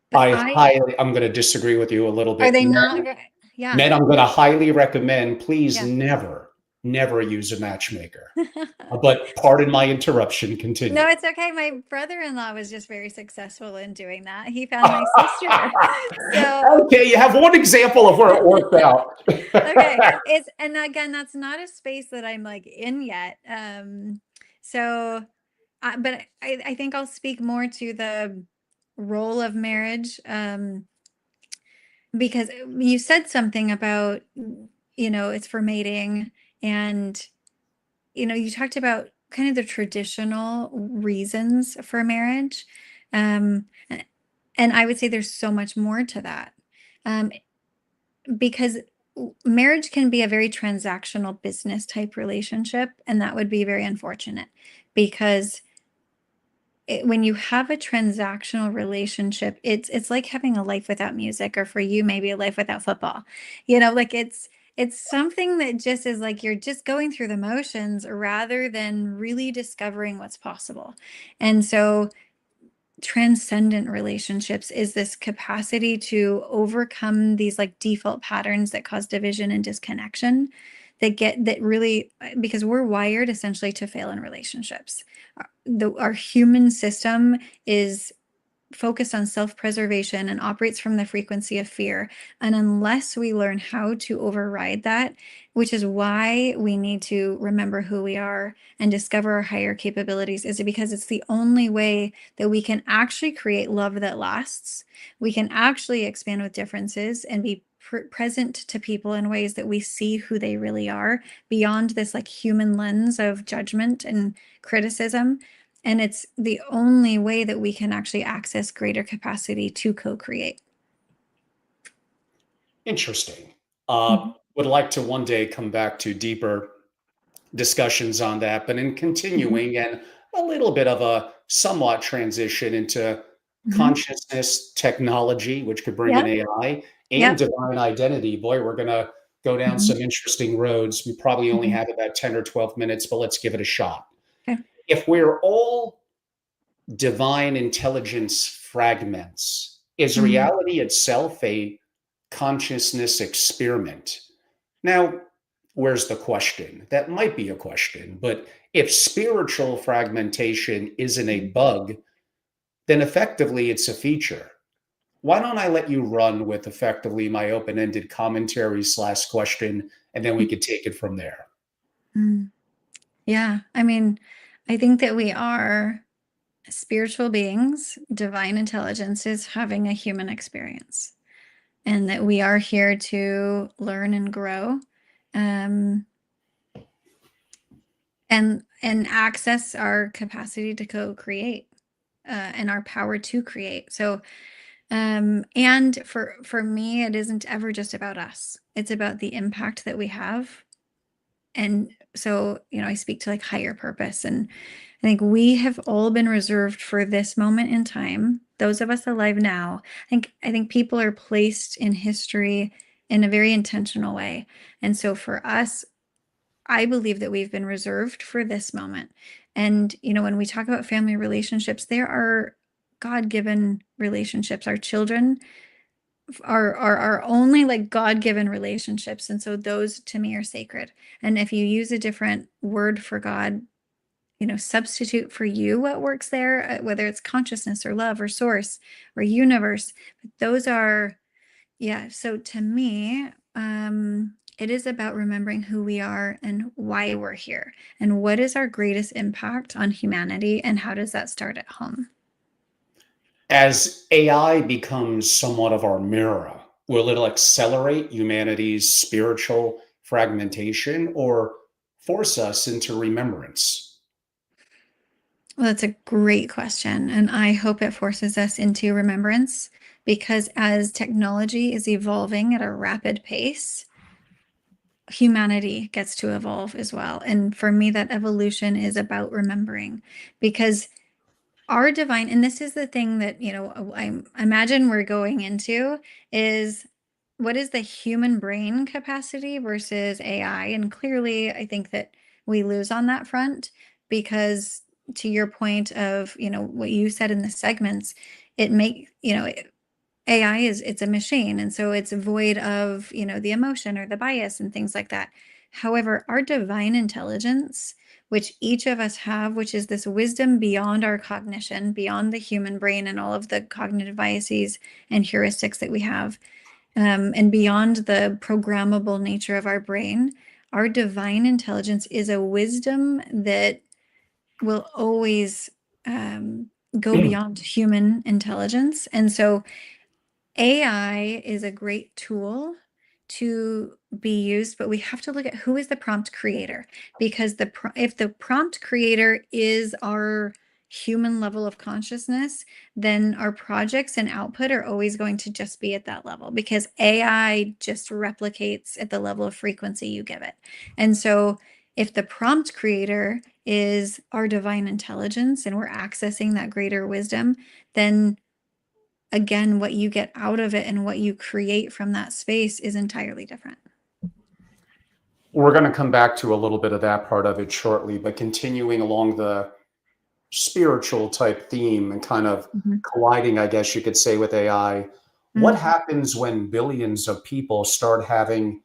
but I'm going to disagree with you a little are bit. they not? Yeah, Men, I'm going to highly recommend, please yeah. never use a matchmaker. But pardon my interruption. No, Continue. it's okay. My brother-in-law was just very successful in doing that. He found my sister. So, Okay, you have one example of where it worked out. okay. And again, that's not a space that I'm like in yet. So but I think I'll speak more to the role of marriage, because you said something about, it's for mating, and you talked about kind of the traditional reasons for marriage, um, and I would say there's so much more to that, um, because marriage can be a very transactional business type relationship, and that would be very unfortunate because when you have a transactional relationship, it's like having a life without music, or for you, maybe a life without football. Like it's something that just is like you're just going through the motions rather than really discovering what's possible. And so transcendent relationships is this capacity to overcome these like default patterns that cause division and disconnection, that really, because we're wired essentially to fail in relationships. Our human system is focused on self-preservation and operates from the frequency of fear. And unless we learn how to override that, which is why we need to remember who we are and discover our higher capabilities, is because it's the only way that we can actually create love that lasts. We can actually expand with differences and be present to people in ways that we see who they really are beyond this like human lens of judgment and criticism. And it's the only way that we can actually access greater capacity to co-create. Interesting. Mhm. Would like to one day come back to deeper discussions on that, but in Mhm. continuing and a little bit of a somewhat transition into Mhm. consciousness technology, which could bring in Yep. AI and Yep. divine identity. Boy, we're going to go down Mhm. some interesting roads. We probably only Mhm. have about 10 or 12 minutes, but let's give it a shot. Okay. If we're all divine intelligence fragments, is Mhm. reality itself a consciousness experiment? Now, where's the question? That might be a question, but if spiritual fragmentation isn't a bug, then effectively it's a feature. Why don't I let you run with effectively my open ended commentary slash question, and then we could take it from there? Mhm. Yeah. I mean, I think that we are spiritual beings, divine intelligences having a human experience, and that we are here to learn and grow. Um, and access our capacity to co-create, and our power to create. So, and for me, it isn't ever just about us. It's about the impact that we have. And so, I speak to like higher purpose, and I think we have all been reserved for this moment in time. Those of us alive now, I think people are placed in history in a very intentional way. And so for us, I believe that we've been reserved for this moment. And, when we talk about family relationships, there are God-given relationships. Our children are only like God-given relationships. And so those to me are sacred. And if you use a different word for God, substitute for you what works there, whether it's consciousness or love or source or universe. But those are, yeah. So to me, it is about remembering who we are and why we're here and what is our greatest impact on humanity, and how does that start at home? As AI becomes somewhat of our mirror, will it accelerate humanity's spiritual fragmentation or force us into remembrance? Well, that's a great question. And I hope it forces us into remembrance because as technology is evolving at a rapid pace, humanity gets to evolve as well. And for me, that evolution is about remembering because our divine, and this is the thing that, I imagine we're going into is what is the human brain capacity versus AI? And clearly, I think that we lose on that front because to your point of, what you said in the segments, it make, AI it's a machine. And so it's void of, the emotion or the bias and things like that. However, our divine intelligence, which each of us have, which is this wisdom beyond our cognition, beyond the human brain and all of the cognitive biases and heuristics that we have, and beyond the programmable nature of our brain, our divine intelligence is a wisdom that will always go beyond human intelligence. And so AI is a great tool to be used, but we have to look at who is the prompt creator, because if the prompt creator is our human level of consciousness, then our projects and output are always going to just be at that level because AI just replicates at the level of frequency you give it. And so if the prompt creator is our divine intelligence and we're accessing that greater wisdom, then again, what you get out of it and what you create from that space is entirely different. We're going to come back to a little bit of that part of it shortly, but continuing along the spiritual type theme and kind of colliding, I guess you could say, with AI, what happens when billions of people start having,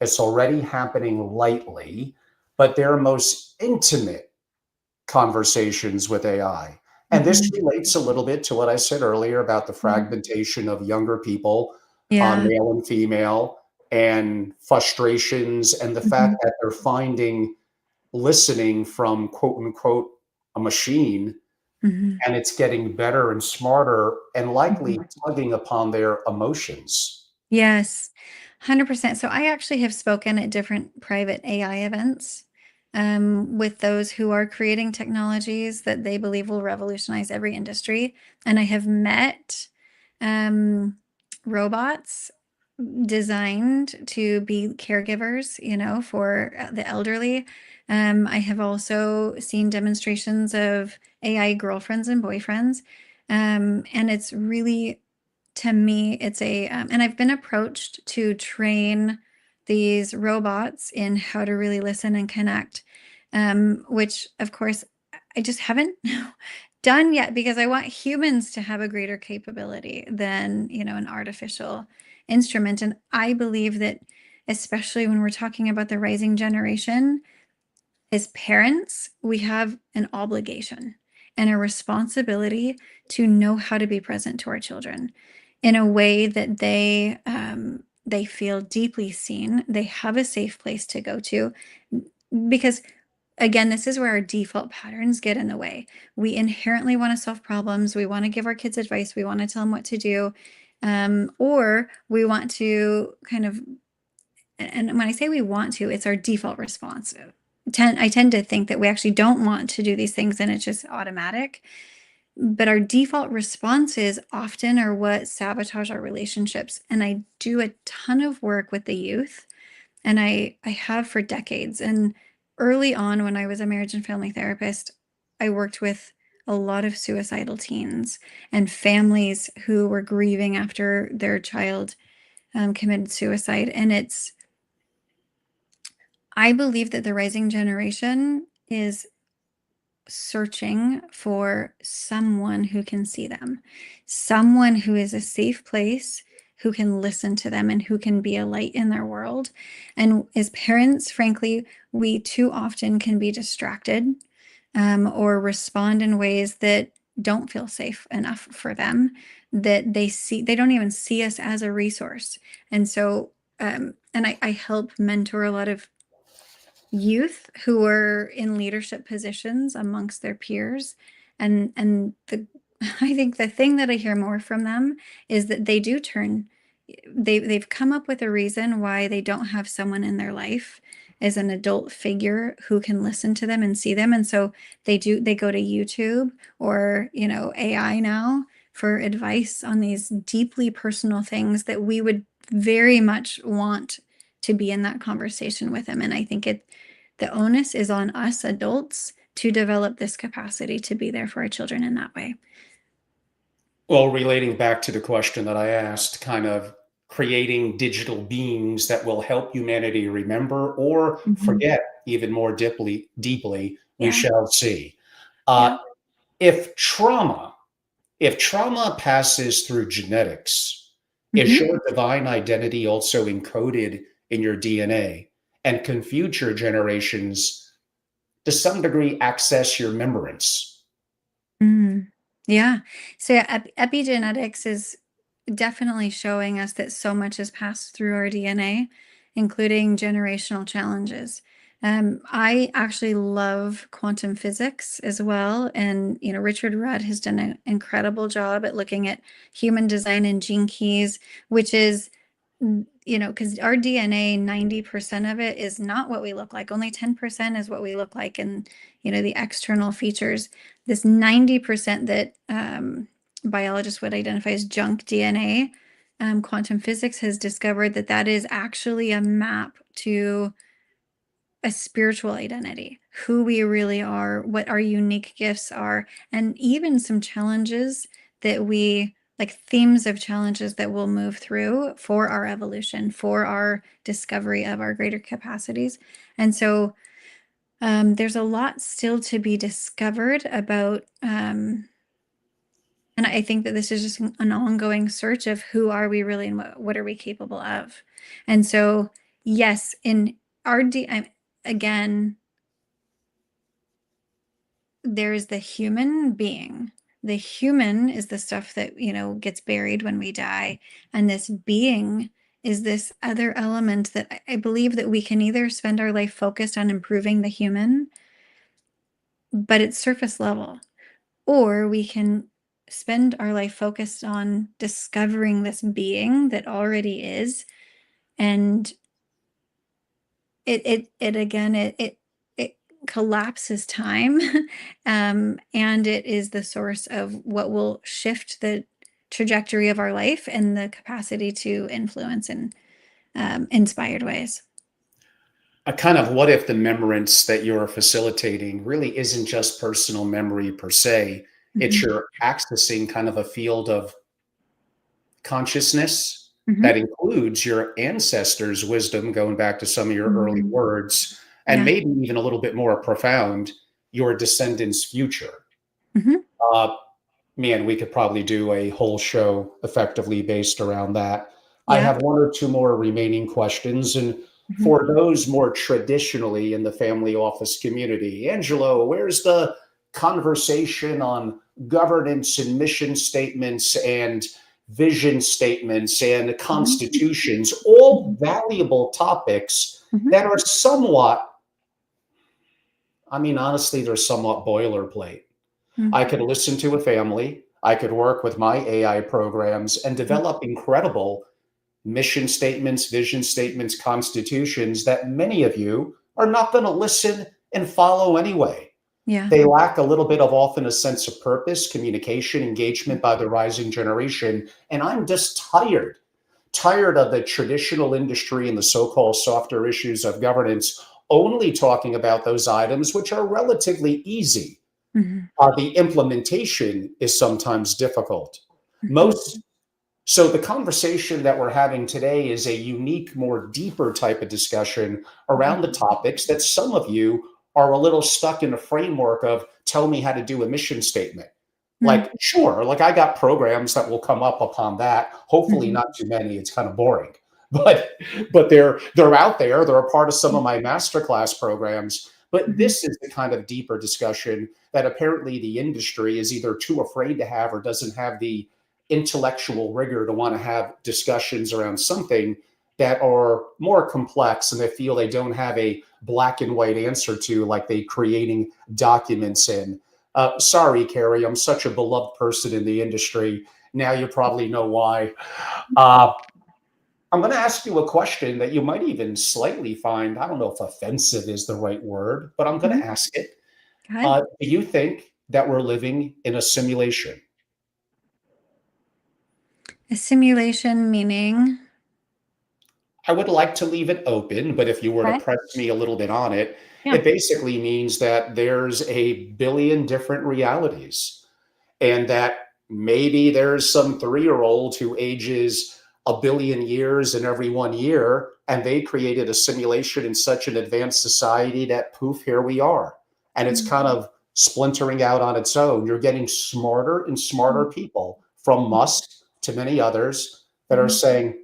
it's already happening lightly, but their most intimate conversations with AI? And this relates a little bit to what I said earlier about the fragmentation of younger people, Yeah. male and female, and frustrations, and the fact that they're finding listening from quote unquote a machine, and it's getting better and smarter and likely tugging upon their emotions. Yes, 100%. So I actually have spoken at different private AI events with those who are creating technologies that they believe will revolutionize every industry. And I have met robots designed to be caregivers, for the elderly. I have also seen demonstrations of AI girlfriends and boyfriends. And it's really, to me, it's and I've been approached to train these robots in how to really listen and connect, which of course I just haven't done yet because I want humans to have a greater capability than, an artificial instrument. And I believe that, especially when we're talking about the rising generation, as parents, we have an obligation and a responsibility to know how to be present to our children in a way that they feel deeply seen. They have a safe place to go to, because again, this is where our default patterns get in the way. We inherently want to solve problems. We want to give our kids advice. We want to tell them what to do. Or we want to kind of, and when I say we want to, it's our default response. I tend to think that we actually don't want to do these things and it's just automatic. But our default responses often are what sabotage our relationships. And I do a ton of work with the youth, and I have for decades. And early on, when I was a marriage and family therapist, I worked with a lot of suicidal teens and families who were grieving after their child committed suicide. And I believe that the rising generation is searching for someone who can see them, someone who is a safe place, who can listen to them and who can be a light in their world. And as parents, frankly, we too often can be distracted or respond in ways that don't feel safe enough for them, that they don't even see us as a resource. And so, and I help mentor a lot of youth who are in leadership positions amongst their peers, and I think the thing that I hear more from them is that they do turn, they've come up with a reason why they don't have someone in their life is an adult figure who can listen to them and see them. And so they go to YouTube or, AI now for advice on these deeply personal things that we would very much want to be in that conversation with them. And I think the onus is on us adults to develop this capacity to be there for our children in that way. Well, relating back to the question that I asked, kind of creating digital beings that will help humanity remember or forget even more deeply, we Yeah. shall see. Yeah. If trauma, if trauma passes through genetics, is Mhm. your divine identity also encoded in your DNA? And can future generations, to some degree, access your remembrance? Mm. Yeah. So epigenetics is definitely showing us that so much has passed through our DNA, including generational challenges. I actually love quantum physics as well. And, Richard Rudd has done an incredible job at looking at human design and gene keys, which is, because our DNA, 90% of it is not what we look like. Only 10% is what we look like. And, the external features, this 90% that biologists would identify as junk DNA, quantum physics has discovered that is actually a map to a spiritual identity, who we really are, what our unique gifts are, and even some challenges like themes of challenges that we'll move through for our evolution, for our discovery of our greater capacities. And so there's a lot still to be discovered about. And I think that this is just an ongoing search of who are we really and what are we capable of. And so, yes, in our again, there is the human being. The human is the stuff that, gets buried when we die. And this being is this other element that I believe that we can either spend our life focused on improving the human, but it's surface level, or we can spend our life focused on discovering this being that already is. And it collapses time. And it is the source of what will shift the trajectory of our life and the capacity to influence in inspired ways. A kind of what if the memorance that you're facilitating really isn't just personal memory per se, it's Mhm. you're accessing kind of a field of consciousness that Mhm. includes your ancestors' wisdom, going back to some of your early Mhm. words, and Yeah. maybe even a little bit more profound, your descendants' future. Mhm. Uh, Man, we could probably do a whole show effectively based around that. I Yeah. have one or two more remaining questions. And Mhm. for those more traditionally in the family office community, Angelo, where's the conversation on governance and mission statements and vision statements and Mhm. constitutions, all Mhm. valuable topics Mhm. that are somewhat, I mean, honestly, they're somewhat boilerplate. I Mhm. could listen to a family. I could work with my AI programs and Mhm. develop incredible mission statements, vision statements, constitutions that many of you are not going to listen and follow anyway. Yeah. They lack a little bit of often a sense of purpose, communication, engagement by the rising generation. And I'm just tired of the traditional industry and the so-called softer issues of governance only talking about those items, which are relatively easy. Mhm. The implementation is sometimes difficult. Mhm. Most so the conversation that we're having today is a unique, more deeper type of discussion around the Mhm. topics that some of you are a little stuck in a framework of tell me how to do a mission statement. Mhm. Like, sure, like I got programs that will come up upon that. Hopefully Mhm. not too many. It's kind of boring. But they're out there. They're a part of some of my masterclass programs. But Mhm. this is the kind of deeper discussion that apparently the industry is either too afraid to have or doesn't have the intellectual rigor to want to have discussions around something that are more complex and they feel they don't have a black and white answer to, like they creating documents in. Sorry, Carie, I'm such a beloved person in the industry. Now you probably know why. Uh, I'm going to ask you a question that you might even slightly find, I don't know if offensive is the right word, but I'm going Mhm. to ask it. Go ahead. Do you think that we're living in a simulation? A simulation meaning? I would like to leave it open, but if you were to Okay. press me a little bit on it, Yeah. it basically means that there's a billion different realities, and that maybe there's some 3-year-old who ages a billion years in every 1 year, and they created a simulation in such an advanced society that poof, here we are. And it's kind Mhm. of splintering out on its own. You're getting smarter and smarter Mhm. people, from Musk to many others, that are Mhm. saying,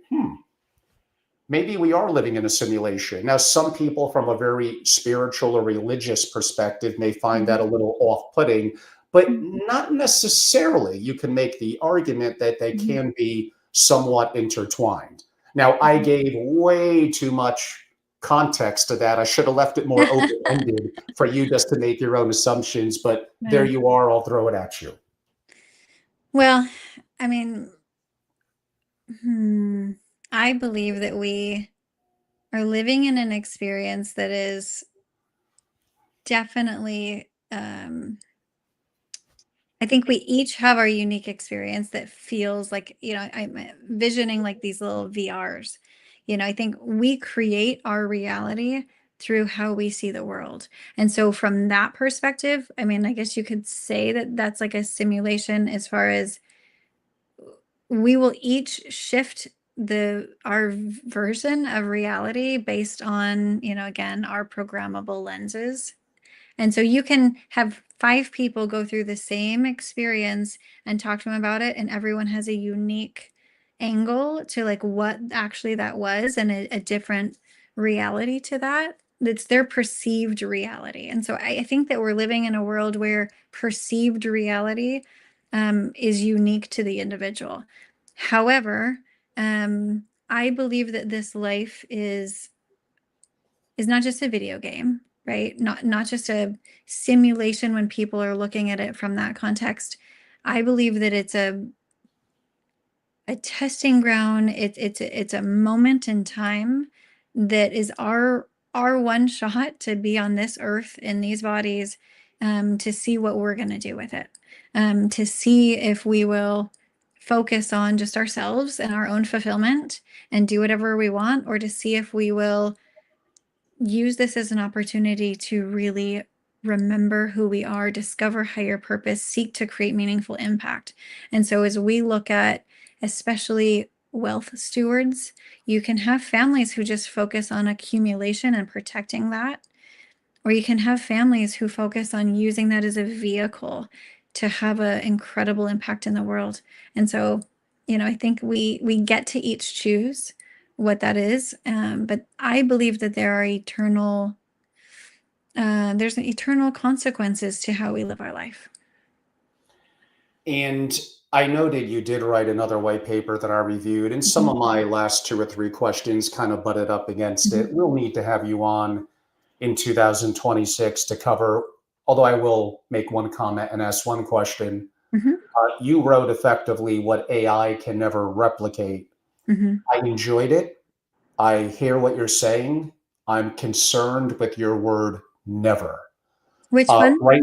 maybe we are living in a simulation. Now, some people from a very spiritual or religious perspective may find that Mhm. a little off putting, but Mhm. not necessarily. You can make the argument that they Mhm. can be somewhat intertwined. Now, I Mhm. gave way too much context to that. I should have left it more open ended for you just to make your own assumptions, but there Yeah. you are. I'll throw it at you. Well, I mean, hmm, I believe that we are living in an experience that is definitely, I think we each have our unique experience that feels like, I'm visioning like these little VRs. I think we create our reality through how we see the world. And so, from that perspective, I mean, I guess you could say that that's like a simulation as far as we will each shift our version of reality based on, again, our programmable lenses. And so you can have 5 people go through the same experience and talk to them about it, and everyone has a unique angle to like what actually that was, and a different reality to that. It's their perceived reality. And so I think that we're living in a world where perceived reality is unique to the individual. However, I believe that this life is not just a video game, right? Not just a simulation when people are looking at it from that context. I believe that it's a testing ground. It's a moment in time that is our one shot to be on this earth in these bodies, to see what we're going to do with it, to see if we will focus on just ourselves and our own fulfillment and do whatever we want, or to see if we will use this as an opportunity to really remember who we are, discover higher purpose, seek to create meaningful impact. And so, as we look at especially wealth stewards, you can have families who just focus on accumulation and protecting that, or you can have families who focus on using that as a vehicle to have an incredible impact in the world. And so, I think we get to each choose what that is. But I believe that there's an eternal consequences to how we live our life. And I noted you did write another white paper that I reviewed, and some Mhm. of my last 2 or 3 questions kind of butted up against Mhm. it. We'll need to have you on in 2026 to cover, although I will make one comment and ask one question. Mhm. You wrote effectively what AI can never replicate. Mhm. I enjoyed it. I hear what you're saying. I'm concerned with your word never. Which one? Right,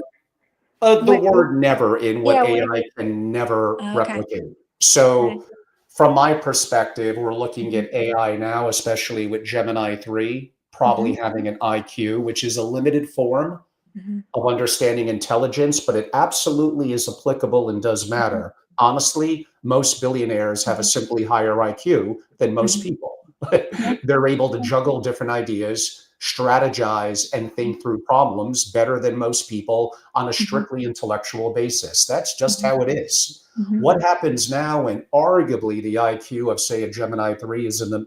the What? word never in what Yeah. AI can never Okay. replicate. Okay. So, from my perspective, we're looking Mhm. at AI now, especially with Gemini 3, probably Mhm. having an IQ, which is a limited form Mhm. of understanding intelligence, but it absolutely is applicable and does Mhm. matter. Honestly, most billionaires have a Mhm. simply higher IQ than most Mhm. people. Yeah. They're able to Yeah. juggle different ideas, strategize, and think through problems better than most people on a Mhm. strictly intellectual basis. That's just Mhm. how it is. Mhm. What happens now when arguably the IQ of, say, a Gemini 3 is in the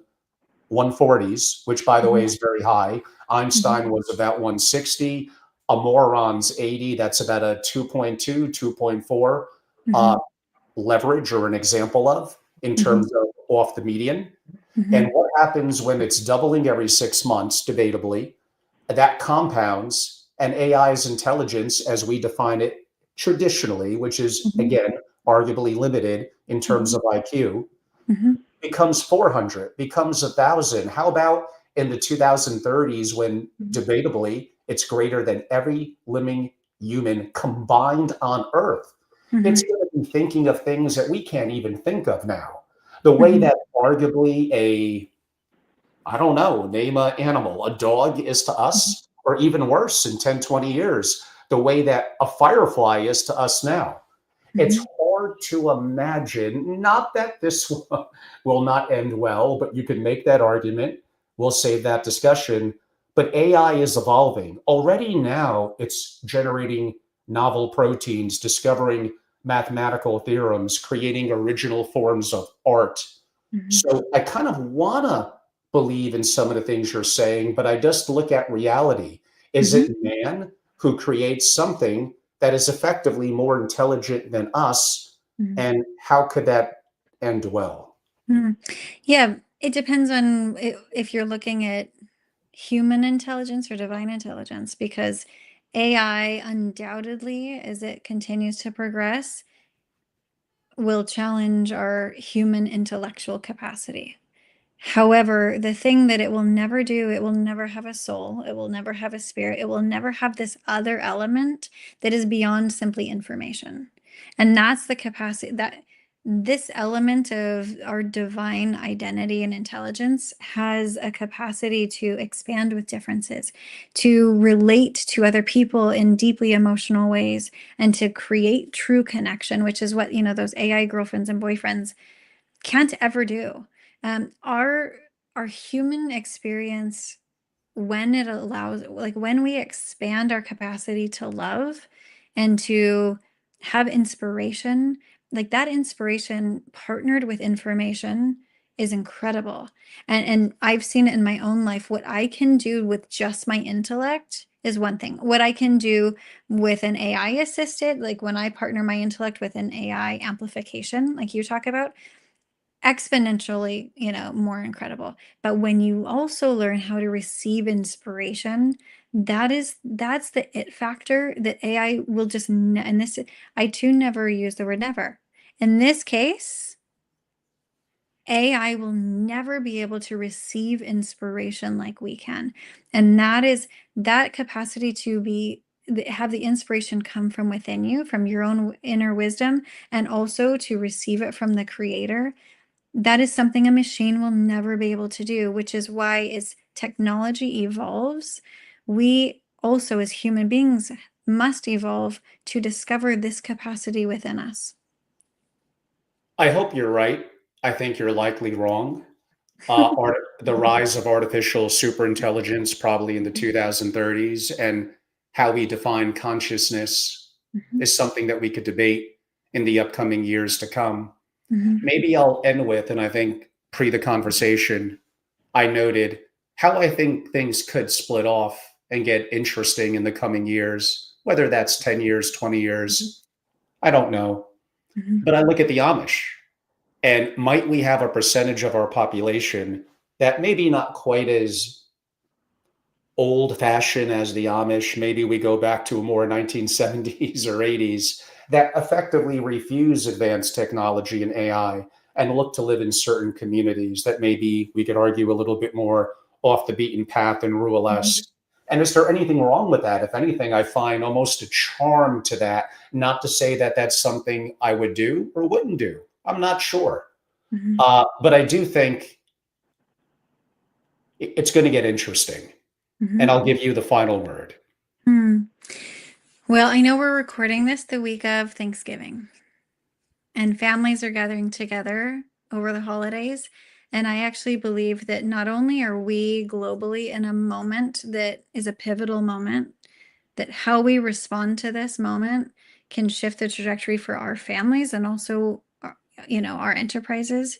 140s, which by the way Mhm. is very high. Mhm. Einstein was about 160. A moron's 80. That's about a 2.2, 2.4 uh, Mhm. leverage or an example of in Mhm. terms of off the median. And Mhm. what happens when it's doubling every 6 months, debatably? That compounds, and AI's intelligence, as we define it traditionally, which is Mhm. again arguably limited in terms Mhm. of IQ, Mhm. becomes 400, becomes 1,000. How about in the 2030s when Mhm. debatably it's greater than every living human combined on Earth? It's Mhm. going to be thinking of things that we can't even think of now. The way Mhm. that arguably I don't know, name an animal, a dog is to Mhm. us, or even worse in 10, 20 years, the way that a firefly is to us now. It's Mhm. hard to imagine, not that this will not end well, but you can make that argument. We'll save that discussion. But AI is evolving. Already now, it's generating novel proteins, discovering mathematical theorems, creating original forms of art. Mhm. So I kind of want to believe in some of the things you're saying, but I just look at reality. Is Mhm. it man who creates something that is effectively more intelligent than us? Mhm. And how could that end well? Mhm. Yeah, it depends on if you're looking at human intelligence or divine intelligence, because AI undoubtedly, as it continues to progress, will challenge our human intellectual capacity. However, the thing that it will never do, it will never have a soul, it will never have a spirit, it will never have this other element that is beyond simply information. And that's the capacity that this element of our divine identity and intelligence has a capacity to expand with differences, to relate to other people in deeply emotional ways, and to create true connection, which is what, those AI girlfriends and boyfriends can't ever do. Our human experience, when it allows, like when we expand our capacity to love and to have inspiration, like that inspiration partnered with information is incredible. And I've seen it in my own life. What I can do with just my intellect is one thing. What I can do with an AI assisted, like when I partner my intellect with an AI amplification, like you talk about, exponentially, more incredible. But when you also learn how to receive inspiration, that's the it factor that AI will just and this, I too never use the word never. In this case, AI will never be able to receive inspiration like we can. And that is that capacity to have the inspiration come from within you, from your own inner wisdom, and also to receive it from the creator. That is something a machine will never be able to do, which is why as technology evolves, we also as human beings must evolve to discover this capacity within us. I hope you're right. I think you're likely wrong. The rise of artificial superintelligence, probably in the 2030s, and how we define consciousness Mhm. is something that we could debate in the upcoming years to come. Mhm. Maybe I'll end with, and I think pre the conversation, I noted how I think things could split off and get interesting in the coming years, whether that's 10 years, 20 Mhm. years, I don't know. Mhm. But I look at the Amish, and might we have a percentage of our population that maybe not quite as old fashioned as the Amish, maybe we go back to a more 1970s or 80s, that effectively refuse advanced technology and AI and look to live in certain communities that maybe we could argue a little bit more off the beaten path and rural Mhm. esque. And is there anything wrong with that? If anything, I find almost a charm to that. Not to say that that's something I would do or wouldn't do. I'm not sure. Mhm. But I do think it's going to get interesting. And Mhm. I'll give you the final word. Hmm. Well, I know we're recording this the week of Thanksgiving, and families are gathering together over the holidays. And I actually believe that not only are we globally in a moment that is a pivotal moment, that how we respond to this moment can shift the trajectory for our families and also our enterprises,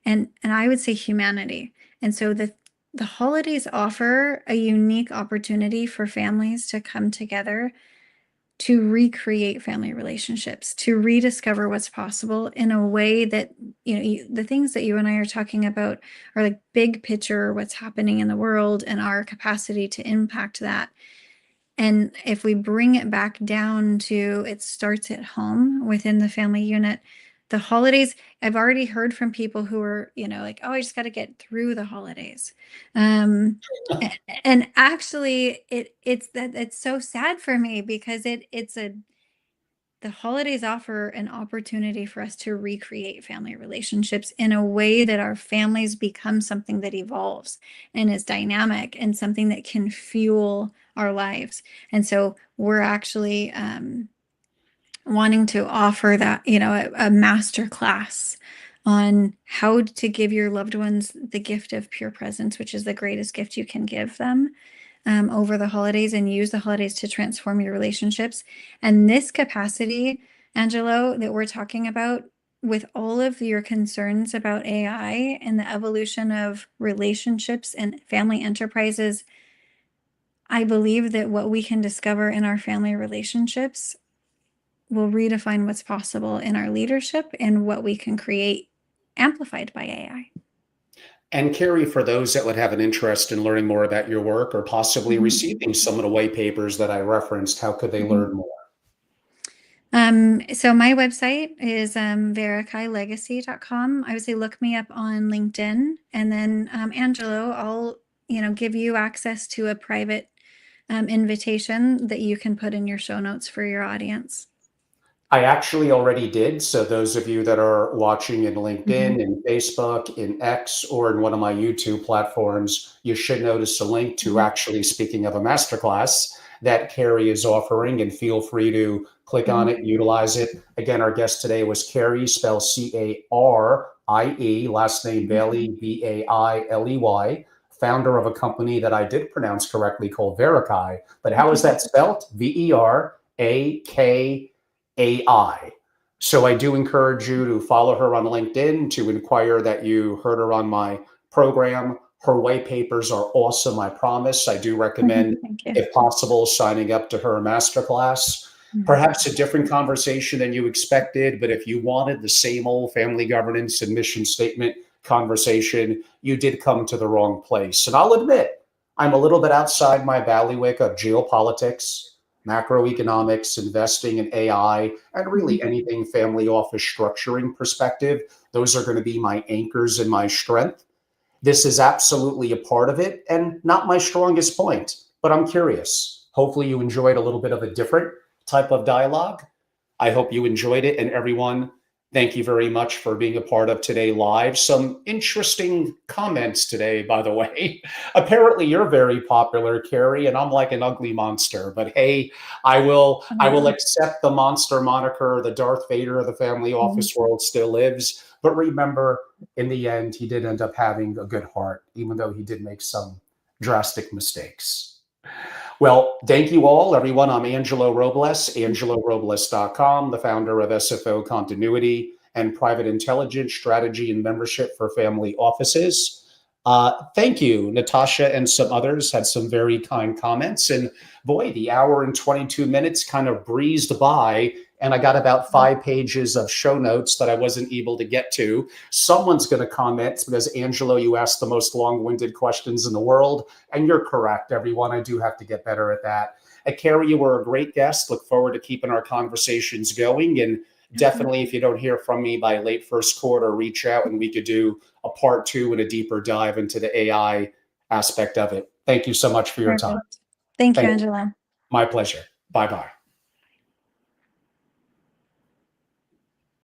and I would say humanity. And so the holidays offer a unique opportunity for families to come together, to recreate family relationships, to rediscover what's possible in a way that, the things that you and I are talking about are like big picture, what's happening in the world and our capacity to impact that. And if we bring it back down to it starts at home within the family unit, the holidays, I've already heard from people who are, like, oh, I just got to get through the holidays. And actually it's so sad for me because the holidays offer an opportunity for us to recreate family relationships in a way that our families become something that evolves and is dynamic and something that can fuel our lives. And so we're actually wanting to offer that, a master class on how to give your loved ones the gift of pure presence, which is the greatest gift you can give them, over the holidays, and use the holidays to transform your relationships. And this capacity, Angelo, that we're talking about, with all of your concerns about AI and the evolution of relationships and family enterprises, I believe that what we can discover in our family relationships will redefine what's possible in our leadership and what we can create amplified by AI. And Carie, for those that would have an interest in learning more about your work or possibly receiving some of the white papers that I referenced, how could they learn more? So my website is veracailegacy.com. I would say look me up on LinkedIn, and then Angelo, I'll give you access to a private invitation that you can put in your show notes for your audience. I actually already did. So those of you that are watching in LinkedIn, in Facebook, in X, or in one of my YouTube platforms, you should notice a link to actually, speaking of a masterclass that Carie is offering, and feel free to click on it, utilize it. Again, our guest today was Carie, spelled Carie, last name Bailey, Bailey, founder of a company that I did pronounce correctly called Veracai. But how is that spelled? Verak. AI. So I do encourage you to follow her on LinkedIn, to inquire that you heard her on my program. Her white papers are awesome, I promise. I do recommend, if possible, signing up to her masterclass. Perhaps a different conversation than you expected, but if you wanted the same old family governance and mission statement conversation, you did come to the wrong place. And I'll admit, I'm a little bit outside my bailiwick of geopolitics, macroeconomics, investing in AI, and really anything family office structuring perspective. Those are going to be my anchors and my strength. This is absolutely a part of it and not my strongest point, but I'm curious. Hopefully you enjoyed a little bit of a different type of dialogue. I hope you enjoyed it. And everyone, thank you very much for being a part of today live. Some interesting comments today, by the way. Apparently you're very popular, Carie, and I'm like an ugly monster. But hey, I will accept the monster moniker. The Darth Vader of the family office world still lives. But remember, in the end, he did end up having a good heart, even though he did make some drastic mistakes. Well, thank you all, everyone. I'm Angelo Robles, angelorobles.com, the founder of SFO Continuity and Private Intelligence Strategy and Membership for Family Offices. Thank you. Natasha and some others had some very kind comments. And boy, the hour and 22 minutes kind of breezed by. And I got about 5 pages of show notes that I wasn't able to get to. Someone's going to comment because, Angelo, you asked the most long-winded questions in the world. And you're correct, everyone. I do have to get better at that. Carie, you were a great guest. Look forward to keeping our conversations going. And definitely, if you don't hear from me by late first quarter, reach out and we could do a part 2 and a deeper dive into the AI aspect of it. Thank you so much for your time. Thank you, Angelo. My pleasure. Bye-bye.